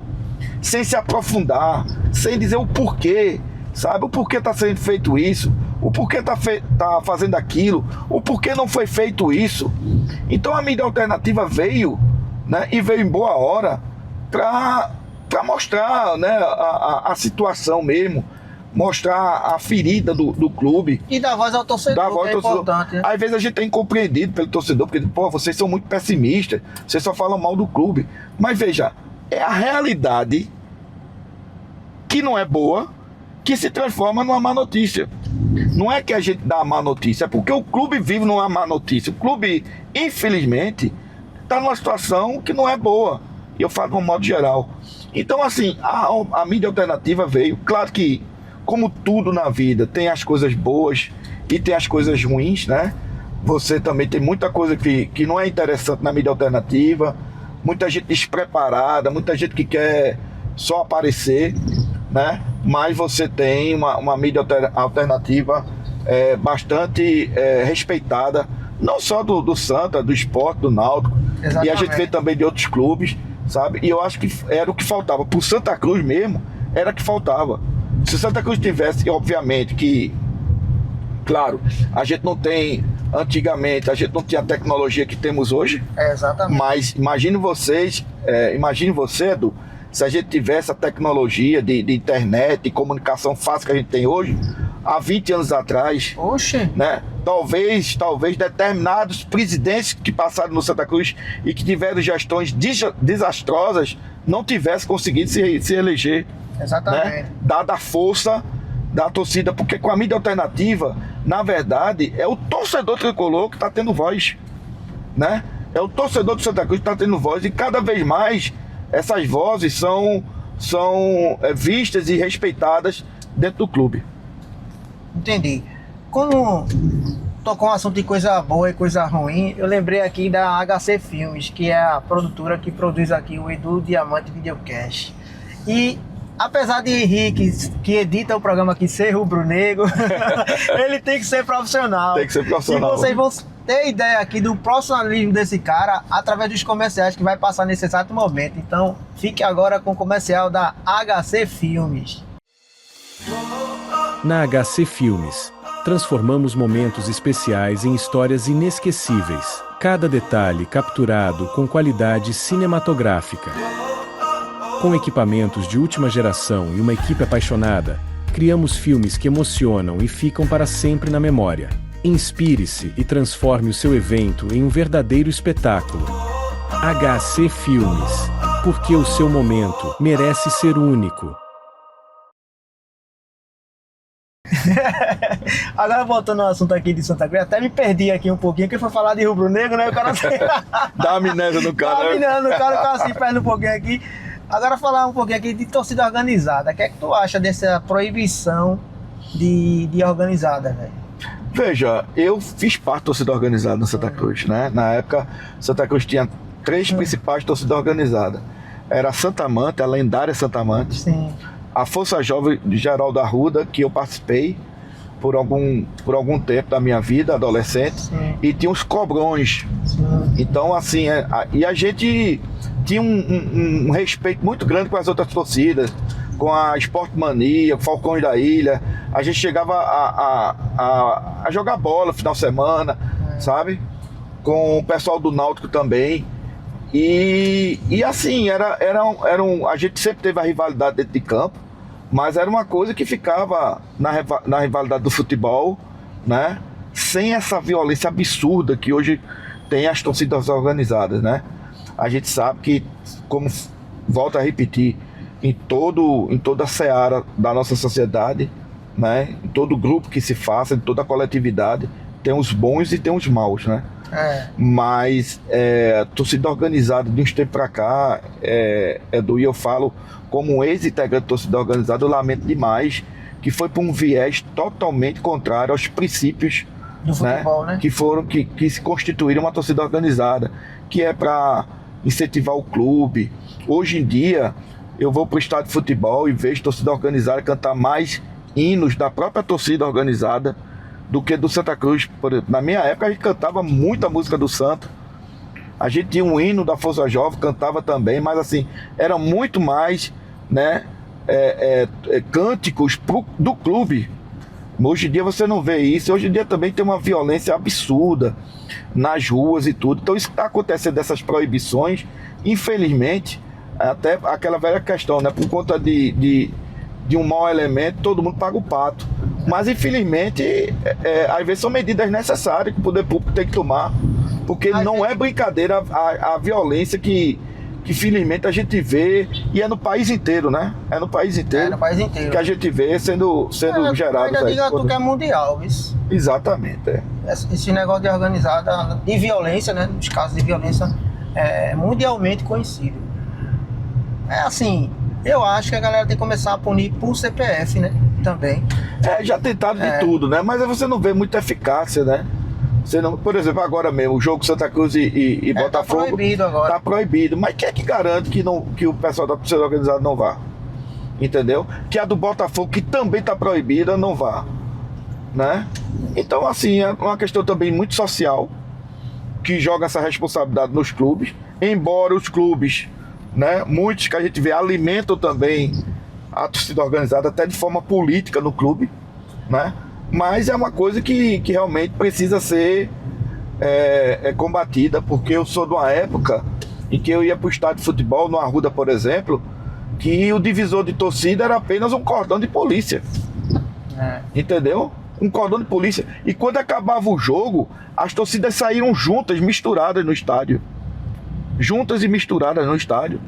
sem se aprofundar, sem dizer o porquê, sabe? O porquê está sendo feito isso, o porquê tá fazendo aquilo, o porquê não foi feito isso. Então a mídia alternativa veio, né, e veio em boa hora para mostrar, né, a situação mesmo, mostrar a ferida do clube. E dar voz ao torcedor, que é importante. Né? Às vezes a gente é incompreendido pelo torcedor, porque, pô, vocês são muito pessimistas, vocês só falam mal do clube. Mas veja, é a realidade que não é boa, que se transforma numa má notícia. Não é que a gente dá a má notícia, é porque o clube vive numa má notícia. O clube, infelizmente, está numa situação que não é boa. E eu falo de um modo geral. Então, assim, a mídia alternativa veio. Claro que, como tudo na vida, tem as coisas boas e tem as coisas ruins, né? Você também tem muita coisa que não é interessante na mídia alternativa. Muita gente despreparada, muita gente que quer só aparecer, né? Mas você tem uma mídia alternativa bastante respeitada, não só do Santa, do Sport, do Náutico. Exatamente. E a gente vê também de outros clubes, sabe? E eu acho que era o que faltava. Pro Santa Cruz mesmo, era o que faltava. Se o Santa Cruz tivesse, obviamente, que... Claro, a gente não tem... Antigamente, a gente não tinha a tecnologia que temos hoje. Exatamente. Mas imagine você, Edu, se a gente tivesse a tecnologia de internet, de comunicação fácil que a gente tem hoje, há 20 anos atrás, Oxe. Né? Talvez determinados presidentes que passaram no Santa Cruz e que tiveram gestões desastrosas não tivessem conseguido se eleger. Exatamente. Né? Dada a força da torcida, porque com a mídia alternativa, na verdade, é o torcedor tricolor que está tendo voz, né? É o torcedor do Santa Cruz que está tendo voz, e cada vez mais essas vozes são vistas e respeitadas dentro do clube. Entendi. Quando tocou um assunto de coisa boa e coisa ruim, eu lembrei aqui da HC Filmes, que é a produtora que produz aqui o Edu Diamante Videocast. E apesar de Henrique, que edita o programa aqui, ser rubro-negro, ele tem que ser profissional. Tem que ser profissional. E vocês vão ter ideia aqui do profissionalismo desse cara através dos comerciais que vai passar nesse exato momento. Então, fique agora com o comercial da HC Filmes. Na HC Filmes, transformamos momentos especiais em histórias inesquecíveis. Cada detalhe capturado com qualidade cinematográfica. Com equipamentos de última geração e uma equipe apaixonada, criamos filmes que emocionam e ficam para sempre na memória. Inspire-se e transforme o seu evento em um verdadeiro espetáculo. HC Filmes, porque o seu momento merece ser único. Agora voltando ao assunto aqui de Santa Cruz, até me perdi aqui um pouquinho, que foi falar de rubro-negro, né? O cara dá amnésia no cara. Dá amnésia no cara, o cara se perde um pouquinho aqui. Agora falar um pouquinho aqui de torcida organizada. O que é que tu acha dessa proibição de organizada, velho? Veja, eu fiz parte da torcida organizada no Santa Cruz, né? Na época, Santa Cruz tinha 3 principais torcidas organizadas. Era a Santa Amante, a lendária Santa Amante. Sim. A Força Jovem de Geraldo Arruda, que eu participei por algum tempo da minha vida, adolescente. Sim. E tinha os Cobrões. Sim. Então, assim, e a gente tinha um respeito muito grande com as outras torcidas, com a Sport Mania, Falcões da Ilha. A gente chegava a jogar bola no final de semana, sabe? Com o pessoal do Náutico também. E assim, a gente sempre teve a rivalidade dentro de campo, mas era uma coisa que ficava na rivalidade do futebol, né? Sem essa violência absurda que hoje tem as torcidas organizadas, né? A gente sabe que, como volto a repetir, em toda a seara da nossa sociedade, né? Em todo grupo que se faça, em toda a coletividade, tem os bons e tem os maus, né? Mas torcida organizada de uns tempos pra cá, Edu, e eu falo como ex-integrante de torcida organizada, eu lamento demais que foi por um viés totalmente contrário aos princípios do futebol, né? Que se constituíram uma torcida organizada, que é para incentivar o clube. Hoje em dia, eu vou para o estádio de futebol e vejo torcida organizada cantar mais hinos da própria torcida organizada do que do Santa Cruz. Por exemplo, na minha época, a gente cantava muita música do Santa. A gente tinha um hino da Força Jovem, cantava também, mas assim, era muito mais, né, cânticos do clube. Hoje em dia você não vê isso. Hoje em dia também tem uma violência absurda nas ruas e tudo. Então isso que está acontecendo, dessas proibições, infelizmente, até aquela velha questão, né? Por conta de um mau elemento, todo mundo paga o pato. Mas infelizmente, às vezes são medidas necessárias que o poder público tem que tomar, porque não é brincadeira a violência que felizmente a gente vê, e é no país inteiro, né? É no país inteiro. É no país inteiro. Que a gente vê sendo gerado. Ainda diga tu que é mundial, isso. Exatamente, Esse negócio de organizada, de violência, né? Nos casos de violência, é mundialmente conhecido. É assim, eu acho que a galera tem que começar a punir por CPF, né? Também. Já tentaram de tudo, né? Mas você não vê muita eficácia, né? Você não, por exemplo, agora mesmo, o jogo Santa Cruz e Botafogo tá proibido agora. Tá proibido. Mas quem é que garante que o pessoal da torcida organizada não vá? Entendeu? Que a do Botafogo, que também tá proibida, não vá, né? Então, assim, é uma questão também muito social, que joga essa responsabilidade nos clubes, embora os clubes, né, muitos que a gente vê, alimentam também a torcida organizada até de forma política no clube, né? Mas é uma coisa que realmente precisa ser combatida, porque eu sou de uma época em que eu ia para o estádio de futebol, no Arruda, por exemplo, que o divisor de torcida era apenas um cordão de polícia. Entendeu? Um cordão de polícia. E quando acabava o jogo, as torcidas saíram juntas, misturadas no estádio. Juntas e misturadas no estádio,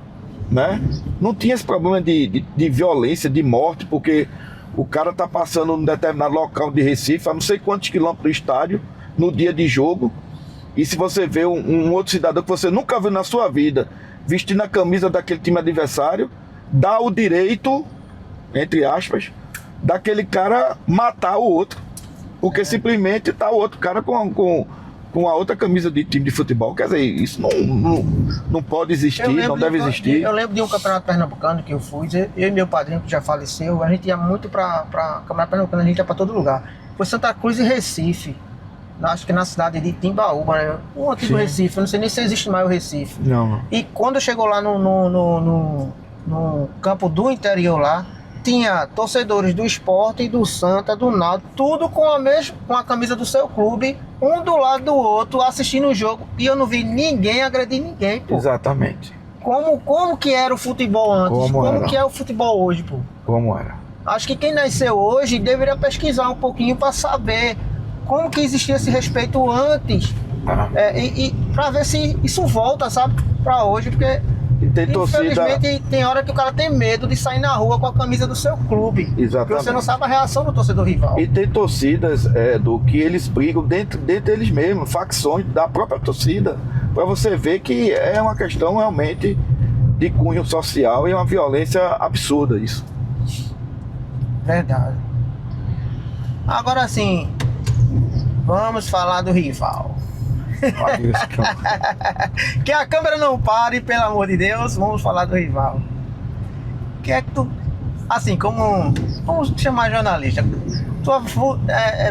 né? Não tinha esse problema de violência, de morte, porque o cara tá passando num determinado local de Recife, a não sei quantos quilômetros do estádio, no dia de jogo, e se você vê um outro cidadão que você nunca viu na sua vida, vestindo a camisa daquele time adversário, dá o direito, entre aspas, daquele cara matar o outro, porque simplesmente tá o outro cara com a outra camisa de time de futebol. Quer dizer, isso não pode existir, não deve existir. Eu lembro de um campeonato pernambucano que eu fui, eu e meu padrinho, que já faleceu, a gente ia muito pra campeonato pernambucano, a gente ia pra todo lugar. Foi Santa Cruz e Recife, acho que na cidade de Timbaúba, né? O antigo Recife, eu não sei nem se existe mais o Recife. Não. E quando chegou lá no campo do interior lá, tinha torcedores do Sport e do Santa, do Náutico, tudo com a camisa do seu clube, um do lado do outro, assistindo o jogo, e eu não vi ninguém agredir ninguém, pô. Exatamente. Como que era o futebol antes? Como que é o futebol hoje, pô? Como era? Acho que quem nasceu hoje deveria pesquisar um pouquinho para saber como que existia esse respeito antes, e para ver se isso volta, sabe, para hoje, porque infelizmente tem hora que o cara tem medo de sair na rua com a camisa do seu clube. Exatamente. Porque você não sabe a reação do torcedor rival. E tem torcidas do que eles brigam dentro deles mesmos, facções da própria torcida, para você ver que é uma questão realmente de cunho social e uma violência absurda isso. Verdade. Agora sim, vamos falar do rival. Que a câmera não pare, pelo amor de Deus, vamos falar do rival. Que é que tu, assim, vamos chamar jornalista, tua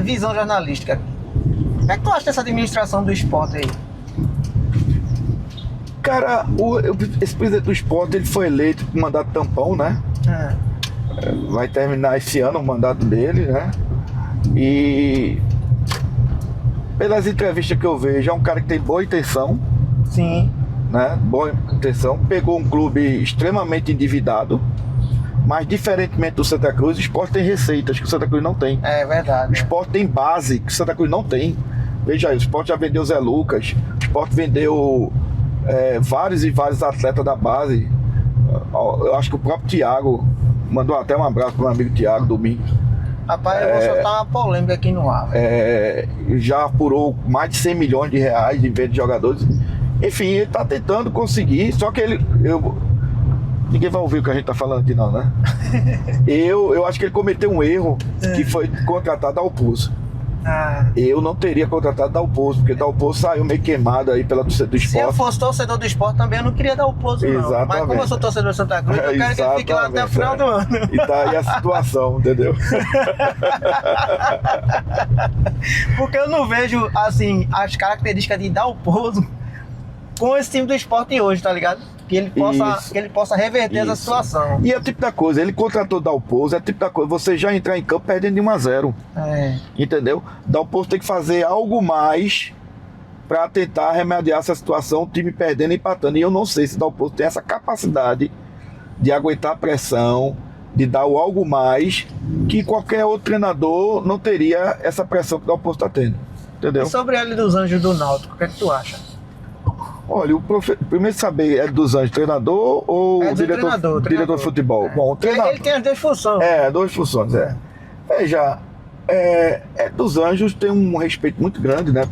visão jornalística, o que é que tu acha dessa administração do Sport aí? Cara, esse presidente do Sport, ele foi eleito com mandato tampão, né? Vai terminar esse ano o mandato dele, né? E pelas entrevistas que eu vejo, é um cara que tem boa intenção. Sim. Né? Boa intenção. Pegou um clube extremamente endividado, mas diferentemente do Santa Cruz, o Sport tem receitas que o Santa Cruz não tem. É verdade. O Sport tem base que o Santa Cruz não tem. Veja aí, o Sport já vendeu Zé Lucas, o Sport vendeu vários e vários atletas da base. Eu acho que o próprio Thiago mandou até um abraço para o meu amigo Thiago Domingos. Rapaz, eu vou soltar uma polêmica aqui no ar. Já apurou mais de 100 milhões de reais de venda de jogadores. Enfim, ele está tentando conseguir, só que ninguém vai ouvir o que a gente está falando aqui não, né? Eu acho que ele cometeu um erro, que foi contratar Dalpozo. Eu não teria contratado Dalpozo, porque Dalpozo saiu meio queimado aí pela torcida do Sport. Se eu fosse torcedor do Sport também, eu não queria Dalpozo não. Exatamente. Mas como eu sou torcedor do Santa Cruz, eu quero que ele fique lá até o final do ano. E tá aí a situação, entendeu? Porque eu não vejo, assim, as características de Dalpozo com esse time do Sport hoje, tá ligado? Que ele possa reverter essa situação. E é o tipo da coisa, ele contratou Dalpozo, é o tipo da coisa, você já entrar em campo perdendo de 1-0. Entendeu? Dalpozo tem que fazer algo mais para tentar remediar essa situação, o time perdendo e empatando. E eu não sei se Dalpozo tem essa capacidade de aguentar a pressão, de dar o algo mais, que qualquer outro treinador não teria essa pressão que o Dalpozo está tendo. Entendeu? E sobre ele dos Anjos do Náutico, o que é que tu acha? Olha, primeiro saber, é dos Anjos treinador ou diretor de futebol? Bom, o treinador, ele tem as duas funções. Duas funções, Veja, dos Anjos tem um respeito muito grande, né,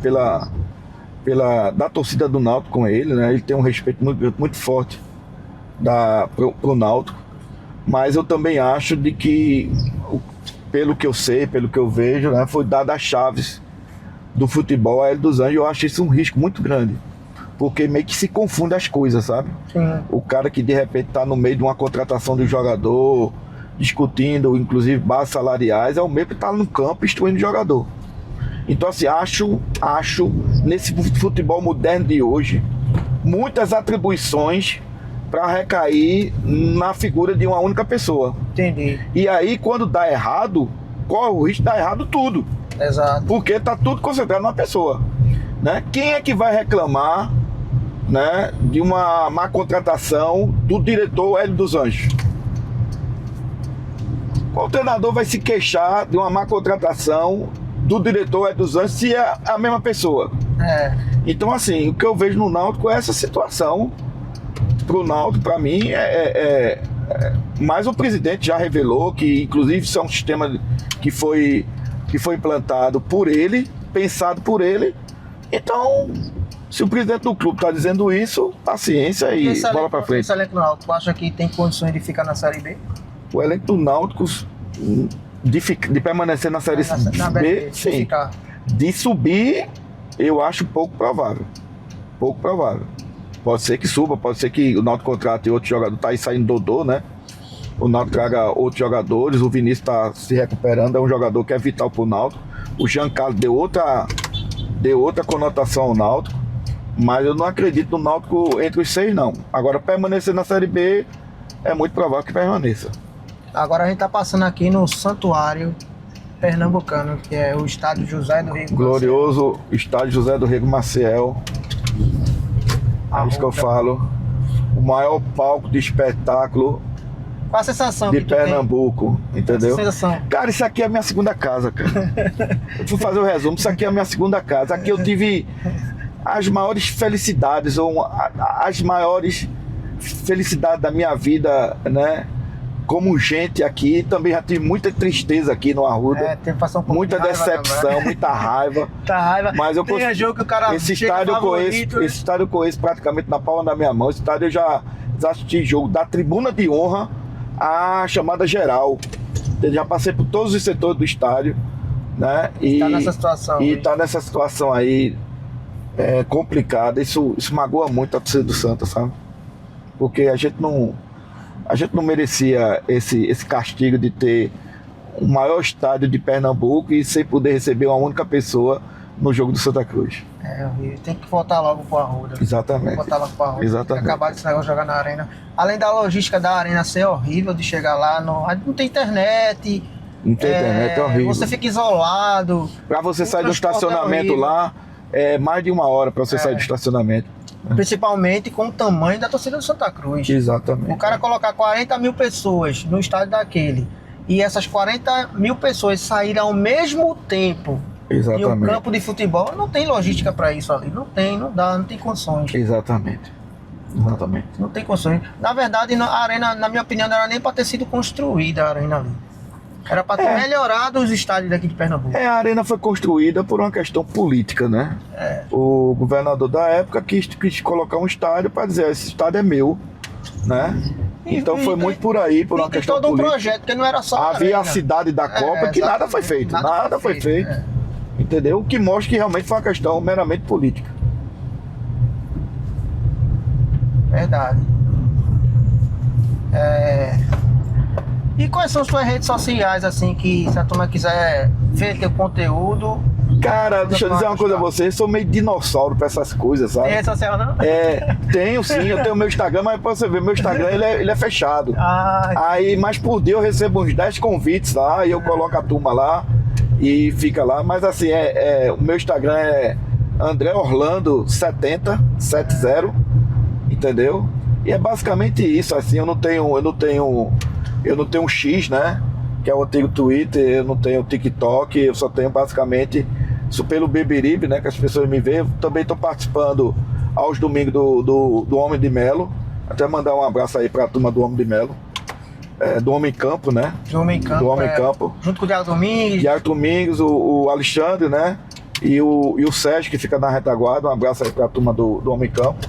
da torcida do Náutico com ele, né? Ele tem um respeito muito forte pro Náutico, mas eu também acho de que, pelo que eu sei, pelo que eu vejo, né, foi dada as chaves do futebol a ele dos Anjos. Eu acho isso um risco muito grande, porque meio que se confunde as coisas, sabe? Sim. O cara que de repente tá no meio de uma contratação do jogador, discutindo inclusive bases salariais, é o mesmo que tá no campo instruindo o jogador. Então assim, acho nesse futebol moderno de hoje, muitas atribuições para recair na figura de uma única pessoa. Entendi. E aí quando dá errado, corre o risco de dar errado tudo. Exato. Porque tá tudo concentrado numa pessoa, né? Quem é que vai reclamar, né, de uma má contratação do diretor Hélio dos Anjos? Qual treinador vai se queixar de uma má contratação do diretor Hélio dos Anjos se é a mesma pessoa? Então assim, o que eu vejo no Náutico é essa situação. Pro Náutico, para mim, mas o presidente já revelou que inclusive isso é um sistema que foi implantado por ele, pensado por ele. Então, se o presidente do clube está dizendo isso, paciência e bola para frente. Esse elenco do Náutico, tu acha que tem condições de ficar na Série B? O elenco do Náutico de permanecer na Série B, sim. De subir, eu acho pouco provável. Pouco provável. Pode ser que suba, pode ser que o Náutico contrate outro jogador. Tá aí saindo Dodô, né? O Náutico traga outros jogadores. O Vinícius está se recuperando, é um jogador que é vital pro Náutico. O Jean Carlos deu outra conotação ao Náutico, mas eu não acredito no Náutico entre os 6, não. Agora, permanecer na Série B é muito provável que permaneça. Agora a gente tá passando aqui no Santuário Pernambucano, que é o Estádio José do Rego Glorioso Estádio José do Rego Maciel. É isso que eu falo. O maior palco de espetáculo Qual a sensação de Pernambuco, entendeu? Sensação. Cara, isso aqui é a minha segunda casa, cara. Eu vou fazer o resumo, isso aqui é a minha segunda casa. Aqui eu tive as maiores felicidades, ou as maiores felicidades da minha vida, né? Como gente aqui, também já tive muita tristeza aqui no Arruda, muita decepção, muita raiva. Mas eu jogo que o cara esse estádio eu conheço praticamente na palma da minha mão. Esse estádio eu já assisti jogo da tribuna de honra à chamada geral. Eu já passei por todos os setores do estádio, né? E tá nessa situação aí complicada. Isso magoa muito a torcida do Santa, sabe? Porque a gente não merecia esse castigo de ter o maior estádio de Pernambuco e sem poder receber uma única pessoa no jogo do Santa Cruz. Tem que voltar logo pro Arruda. Exatamente. Voltar logo pro Arruda. Exatamente. Acabar desse negócio de jogar na arena. Além da logística da arena ser horrível de chegar lá, não tem internet. Não tem internet, é horrível. Você fica isolado. Pra você sair do estacionamento lá, é mais de 1 hora pra você sair do estacionamento. Principalmente com o tamanho da torcida do Santa Cruz. Exatamente. O cara colocar 40 mil pessoas no estádio daquele e essas 40 mil pessoas saírem ao mesmo tempo E o Exatamente. campo de futebol não tem logística para isso ali. Não tem, não dá, não tem condições. Exatamente. Exatamente. Não tem condições. Na verdade, a arena, na minha opinião, não era nem para ter sido construída a arena ali. Era para ter melhorado os estádios daqui de Pernambuco. A arena foi construída por uma questão política, né? O governador da época quis colocar um estádio para dizer, esse estádio é meu, né? Então foi muito por aí, por uma questão todo um política. projeto, porque não era só a Havia a arena. cidade da Copa que nada foi feito. Nada foi feito. Entendeu? O que mostra que realmente foi uma questão meramente política. Verdade. E quais são suas redes sociais, assim, que se a turma quiser ver teu conteúdo? Cara, deixa eu dizer uma coisa a você, eu sou meio dinossauro pra essas coisas, sabe? Tem rede social, não? Tenho sim, eu tenho meu Instagram, mas pra você ver, meu Instagram ele é fechado. Aí, mas por dia eu recebo uns 10 convites lá, e eu coloco a turma lá e fica lá. Mas assim, o meu Instagram é André Orlando 70, entendeu? E é basicamente isso, assim, eu não tenho um X, né? Que é o antigo Twitter, eu não tenho TikTok, eu só tenho basicamente isso pelo Beberibe, né? Que as pessoas me veem. Eu também estou participando aos domingos do Homem de Melo. Até mandar um abraço aí para a turma do Homem de Melo. Do Homem Campo, né? Do Homem Campo. Do Homem Campo. Junto com o Diago Domingos. Diago Domingos, o Alexandre, né? E o Sérgio, que fica na retaguarda. Um abraço aí para a turma do Homem Campo.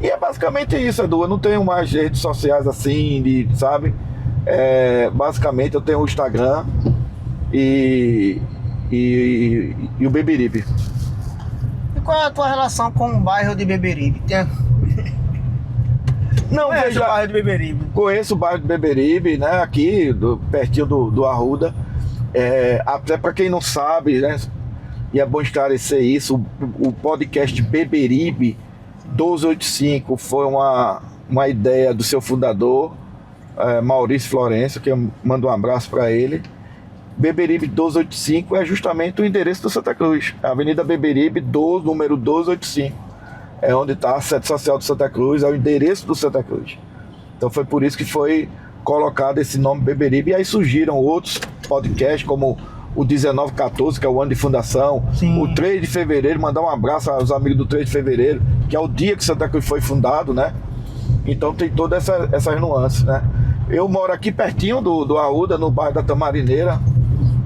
E é basicamente isso, Edu. Eu não tenho mais redes sociais assim, sabe? Basicamente eu tenho o Instagram e o Beberibe. E qual é a tua relação com o bairro de Beberibe? Não, Veja o bairro de Beberibe. Conheço o bairro de Beberibe, né? Aqui, pertinho do Arruda. Até para quem não sabe, né? E é bom esclarecer isso, o podcast Beberibe 1285 foi uma ideia do seu fundador, Maurício Florencio, que eu mando um abraço para ele. Beberibe 1285 é justamente o endereço do Santa Cruz, Avenida Beberibe 12, número 1285. É onde está a sede social do Santa Cruz, é o endereço do Santa Cruz. Então foi por isso que foi colocado esse nome Beberibe. E aí surgiram outros podcasts, como o 1914, que é o ano de fundação. Sim. O 3 de fevereiro, mandar um abraço aos amigos do 3 de fevereiro, que é o dia que Santa Cruz foi fundado, né? Então tem todas essas nuances, né? Eu moro aqui pertinho do Arruda, no bairro da Tamarineira,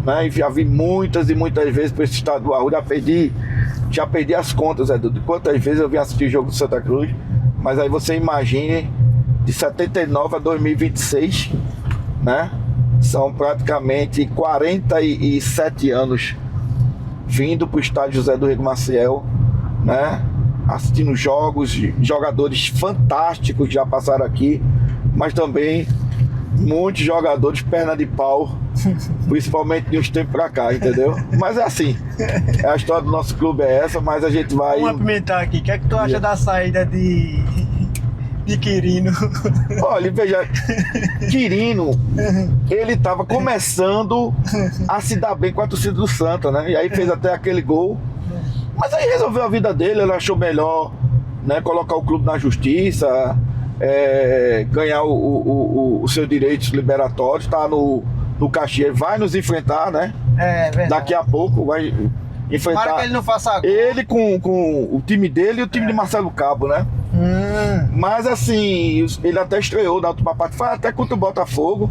né? E já vim muitas e muitas vezes para esse estado do Arruda. Já perdi as contas, de quantas vezes eu vim assistir jogo do Santa Cruz. Mas aí você imagine, de 79 a 2026, né? São praticamente 47 anos vindo para o estádio José do Rego Maciel, né? Assistindo jogos, jogadores fantásticos já passaram aqui, mas também muitos jogadores perna de pau, principalmente de uns tempos pra cá, entendeu? Mas é assim, a história do nosso clube é essa, mas a gente vai... Vamos apimentar aqui, o que é que tu acha da saída de Quirino? Olha, veja, Quirino, ele tava começando a se dar bem com a torcida do Santa, né? E aí fez até aquele gol. Mas aí resolveu a vida dele, ele achou melhor, né, colocar o clube na justiça, ganhar os seus direitos liberatórios, tá no Caxias, vai nos enfrentar, né? Verdade. Daqui a pouco vai enfrentar. Para que ele não faça gol. Ele com o time dele e o time de Marcelo Cabo, né? Mas assim, ele até estreou na última parte, foi até contra o Botafogo.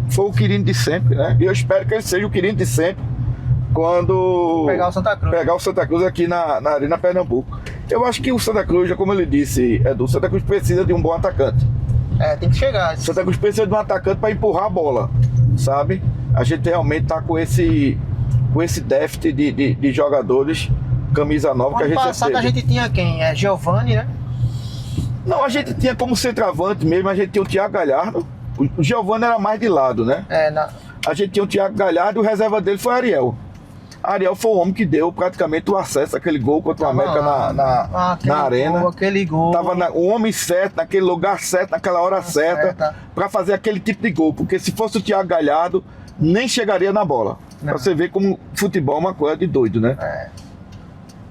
Foi o Quirino de sempre, né? E eu espero que ele seja o Quirino de sempre quando pegar o Santa Cruz aqui na Arena Pernambuco. Eu acho que o Santa Cruz, como ele disse, o Santa Cruz precisa de um bom atacante. Tem que chegar. O Santa Cruz precisa de um atacante para empurrar a bola, sabe? A gente realmente tá com esse déficit de jogadores camisa nova que a gente ano passado a gente tinha quem? Giovani, né? Não, a gente tinha como centroavante mesmo, a gente tinha o Thiago Galhardo. O Giovani era mais de lado, né? A gente tinha o Thiago Galhardo e o reserva dele foi Ariel. Ariel foi o homem que deu praticamente o acesso àquele gol contra o América na arena. Aquele gol. Tava o homem certo, naquele lugar certo, naquela hora certa, para fazer aquele tipo de gol. Porque se fosse o Thiago Galhardo, nem chegaria na bola. Pra você ver como futebol é uma coisa de doido, né?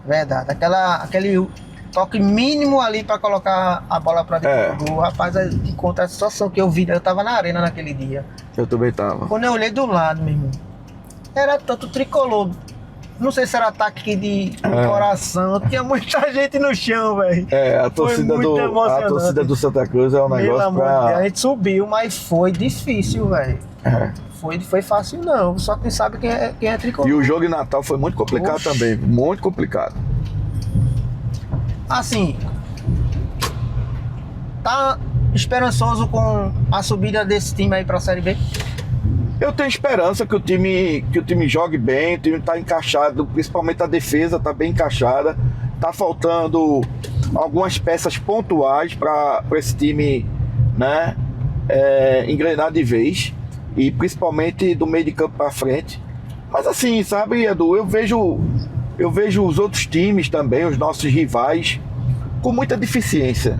Verdade. Aquele toque mínimo ali para colocar a bola para dentro do gol. Rapaz, te conta a situação que eu vi. Eu tava na arena naquele dia. Eu também tava. Quando eu olhei do lado, meu irmão, era tanto tricolor. Não sei se era ataque de coração, tinha muita gente no chão, velho. A torcida do Santa Cruz é um negócio pra... A gente subiu, mas foi difícil, velho. Foi fácil não, só quem sabe quem é tricolor. E o jogo em Natal foi muito complicado também, muito complicado. Assim, tá esperançoso com a subida desse time aí pra Série B? Eu tenho esperança que o time jogue bem, o time está encaixado, principalmente a defesa está bem encaixada. Está faltando algumas peças pontuais para esse time, né, engrenar de vez, e principalmente do meio de campo para frente. Mas assim, sabe, Edu, eu vejo os outros times também, os nossos rivais, com muita deficiência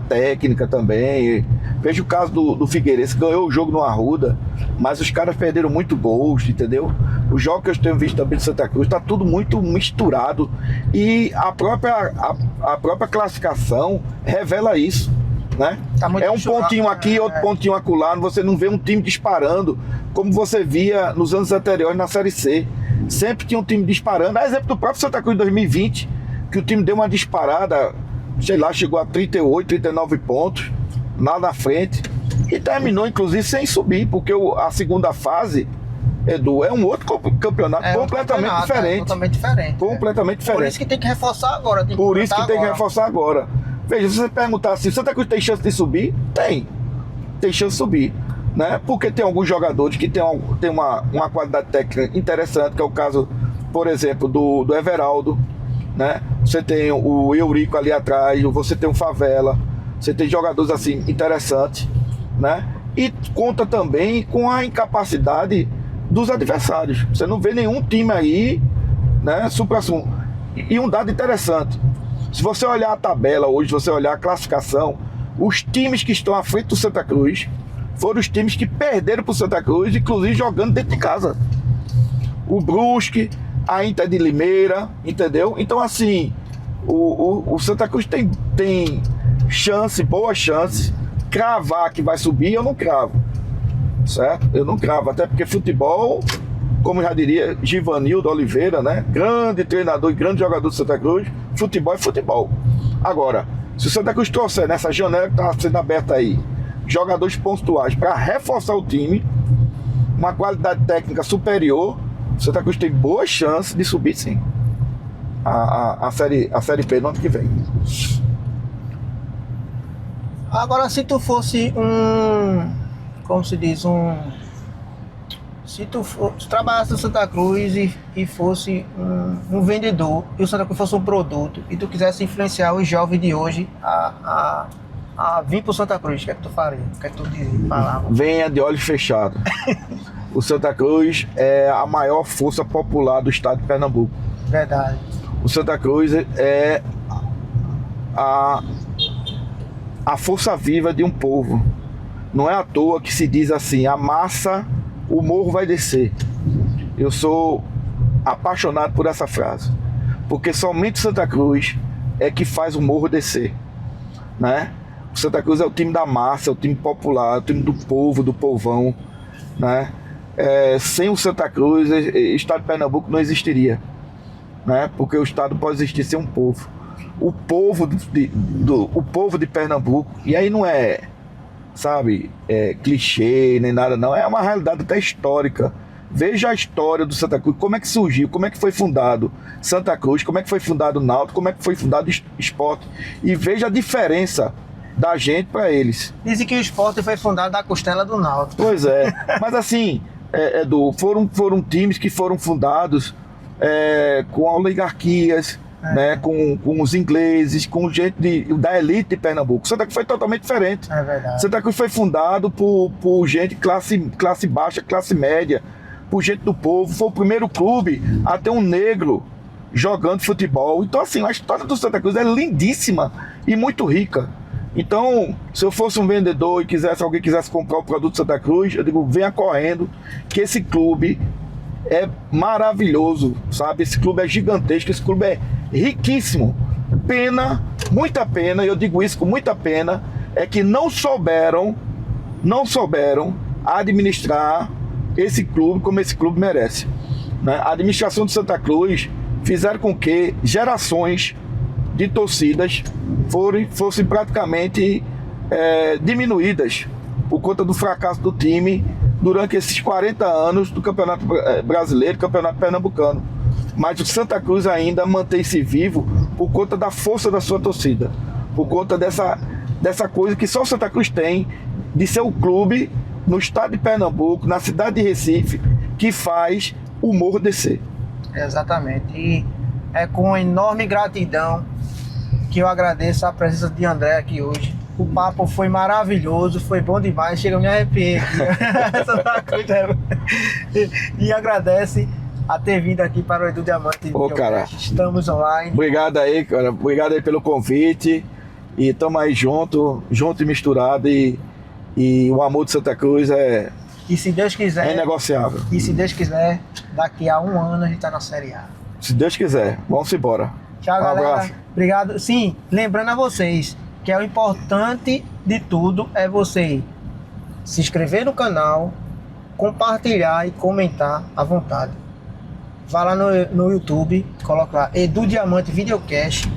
técnica também. Vejo o caso do Figueirense, ganhou o jogo no Arruda, mas os caras perderam muito gols, entendeu? Os jogos que eu tenho visto também de Santa Cruz, tá tudo muito misturado, e a própria classificação revela isso, né? Tá muito pontinho aqui, outro pontinho acolá, você não vê um time disparando como você via nos anos anteriores na Série C. Sempre tinha um time disparando. A exemplo do próprio Santa Cruz 2020, que o time deu uma disparada, sei lá, chegou a 38, 39 pontos lá na frente, e terminou inclusive sem subir, porque a segunda fase, Edu, é um outro campeonato completamente diferente. Completamente diferente. Por isso que tem que reforçar agora. Tem que reforçar agora. Veja, se você perguntar assim, Santa Cruz tem chance de subir? Tem chance de subir, né? Porque tem alguns jogadores que tem uma qualidade técnica interessante, que é o caso, por exemplo, do Everaldo, né? Você tem o Eurico ali atrás, você tem o Favela, você tem jogadores assim interessantes, né? E conta também com a incapacidade dos adversários. Você não vê nenhum time aí, né, supra-sumo. E um dado interessante, se você olhar a tabela hoje, se você olhar a classificação, os times que estão à frente do Santa Cruz foram os times que perderam para o Santa Cruz, inclusive jogando dentro de casa. O Brusque, a Inter de Limeira, entendeu? Então assim, o Santa Cruz tem chance, boa chance. Cravar que vai subir, eu não cravo, certo? Eu não cravo, até porque futebol, como já diria Givanildo Oliveira, né? Grande treinador e grande jogador do Santa Cruz, futebol é futebol. Agora, se o Santa Cruz trouxer nessa janela que está sendo aberta aí, jogadores pontuais para reforçar o time, uma qualidade técnica superior, o Santa Cruz tem boa chance de subir, sim, a série P no ano que vem. Agora, se tu fosse como se diz, se tu trabalhasse no Santa Cruz e fosse um vendedor, e o Santa Cruz fosse um produto, e tu quisesse influenciar os jovens de hoje a vir pro Santa Cruz, o que é que tu faria? O que é que tu falava? Venha de olhos fechados. O Santa Cruz é a maior força popular do estado de Pernambuco. Verdade. O Santa Cruz é a força viva de um povo. Não é à toa que se diz assim, a massa, o morro vai descer. Eu sou apaixonado por essa frase, porque somente Santa Cruz é que faz o morro descer, né? O Santa Cruz é o time da massa, é o time popular, é o time do povo, do povão, né? Sem o Santa Cruz, o estado de Pernambuco não existiria, né? Porque o estado pode existir sem um povo. O povo o povo de Pernambuco, e aí não é, sabe, clichê nem nada não, é uma realidade até histórica. Veja a história do Santa Cruz, como é que surgiu, como é que foi fundado Santa Cruz, como é que foi fundado o Náutico, como é que foi fundado o Sport, e veja a diferença da gente para eles. Dizem que o Sport foi fundado da costela do Náutico. Pois é, mas assim, Edu, foram times que foram fundados com oligarquias, né, com os ingleses, com gente da elite de Pernambuco. Santa Cruz foi totalmente diferente. É verdade. Santa Cruz foi fundado por gente classe baixa, classe média, por gente do povo. Foi o primeiro clube a ter um negro jogando futebol. Então assim, a história do Santa Cruz é lindíssima e muito rica. Então, se eu fosse um vendedor e alguém quisesse comprar o produto Santa Cruz, eu digo, venha correndo, que esse clube é maravilhoso, sabe? Esse clube é gigantesco, esse clube é riquíssimo. Pena, muita pena, e eu digo isso com muita pena, é que não souberam administrar esse clube como esse clube merece, né? A administração de Santa Cruz fizeram com que gerações de torcidas fossem praticamente diminuídas por conta do fracasso do time durante esses 40 anos do Campeonato Brasileiro, Campeonato Pernambucano. Mas o Santa Cruz ainda mantém-se vivo por conta da força da sua torcida, por conta dessa coisa que só o Santa Cruz tem, de ser o clube no estado de Pernambuco, na cidade de Recife, que faz o morro descer. Exatamente. E é com enorme gratidão que eu agradeço a presença de André aqui hoje. O papo foi maravilhoso, foi bom demais, chega a me arrepiar aqui. E agradece a ter vindo aqui para o Edu Diamante. Ô, cara, estamos online. Obrigado aí, cara. Obrigado aí pelo convite. E estamos aí junto e misturado. E o amor de Santa Cruz e se Deus quiser, é inegociável. E se Deus quiser, daqui a 1 ano a gente tá na Série A. Se Deus quiser, vamos embora. Tchau, galera. Abraço. Obrigado. Sim, lembrando a vocês que o importante de tudo é você se inscrever no canal, compartilhar e comentar à vontade. Vá lá no YouTube, coloca lá Edu Diamante Videocast,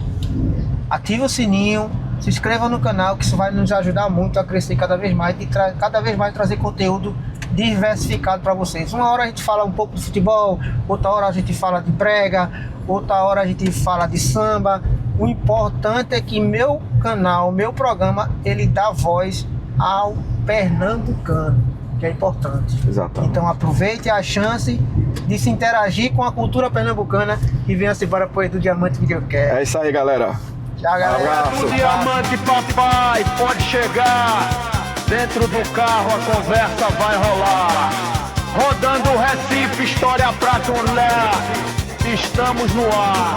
ativa o sininho, se inscreva no canal, que isso vai nos ajudar muito a crescer cada vez mais e cada vez mais trazer conteúdo diversificado para vocês. Uma hora a gente fala um pouco de futebol, outra hora a gente fala de brega, outra hora a gente fala de samba. O importante é que meu canal, meu programa, ele dá voz ao pernambucano, que é importante. Exatamente. Então aproveite a chance de se interagir com a cultura pernambucana e venha-se embora para o Edu Diamante Videocast. É isso aí, galera. Tchau, galera. Abraço. O Diamante Papai pode chegar. Dentro do carro a conversa vai rolar. Rodando o Recife, história pra tu ler. Estamos no ar.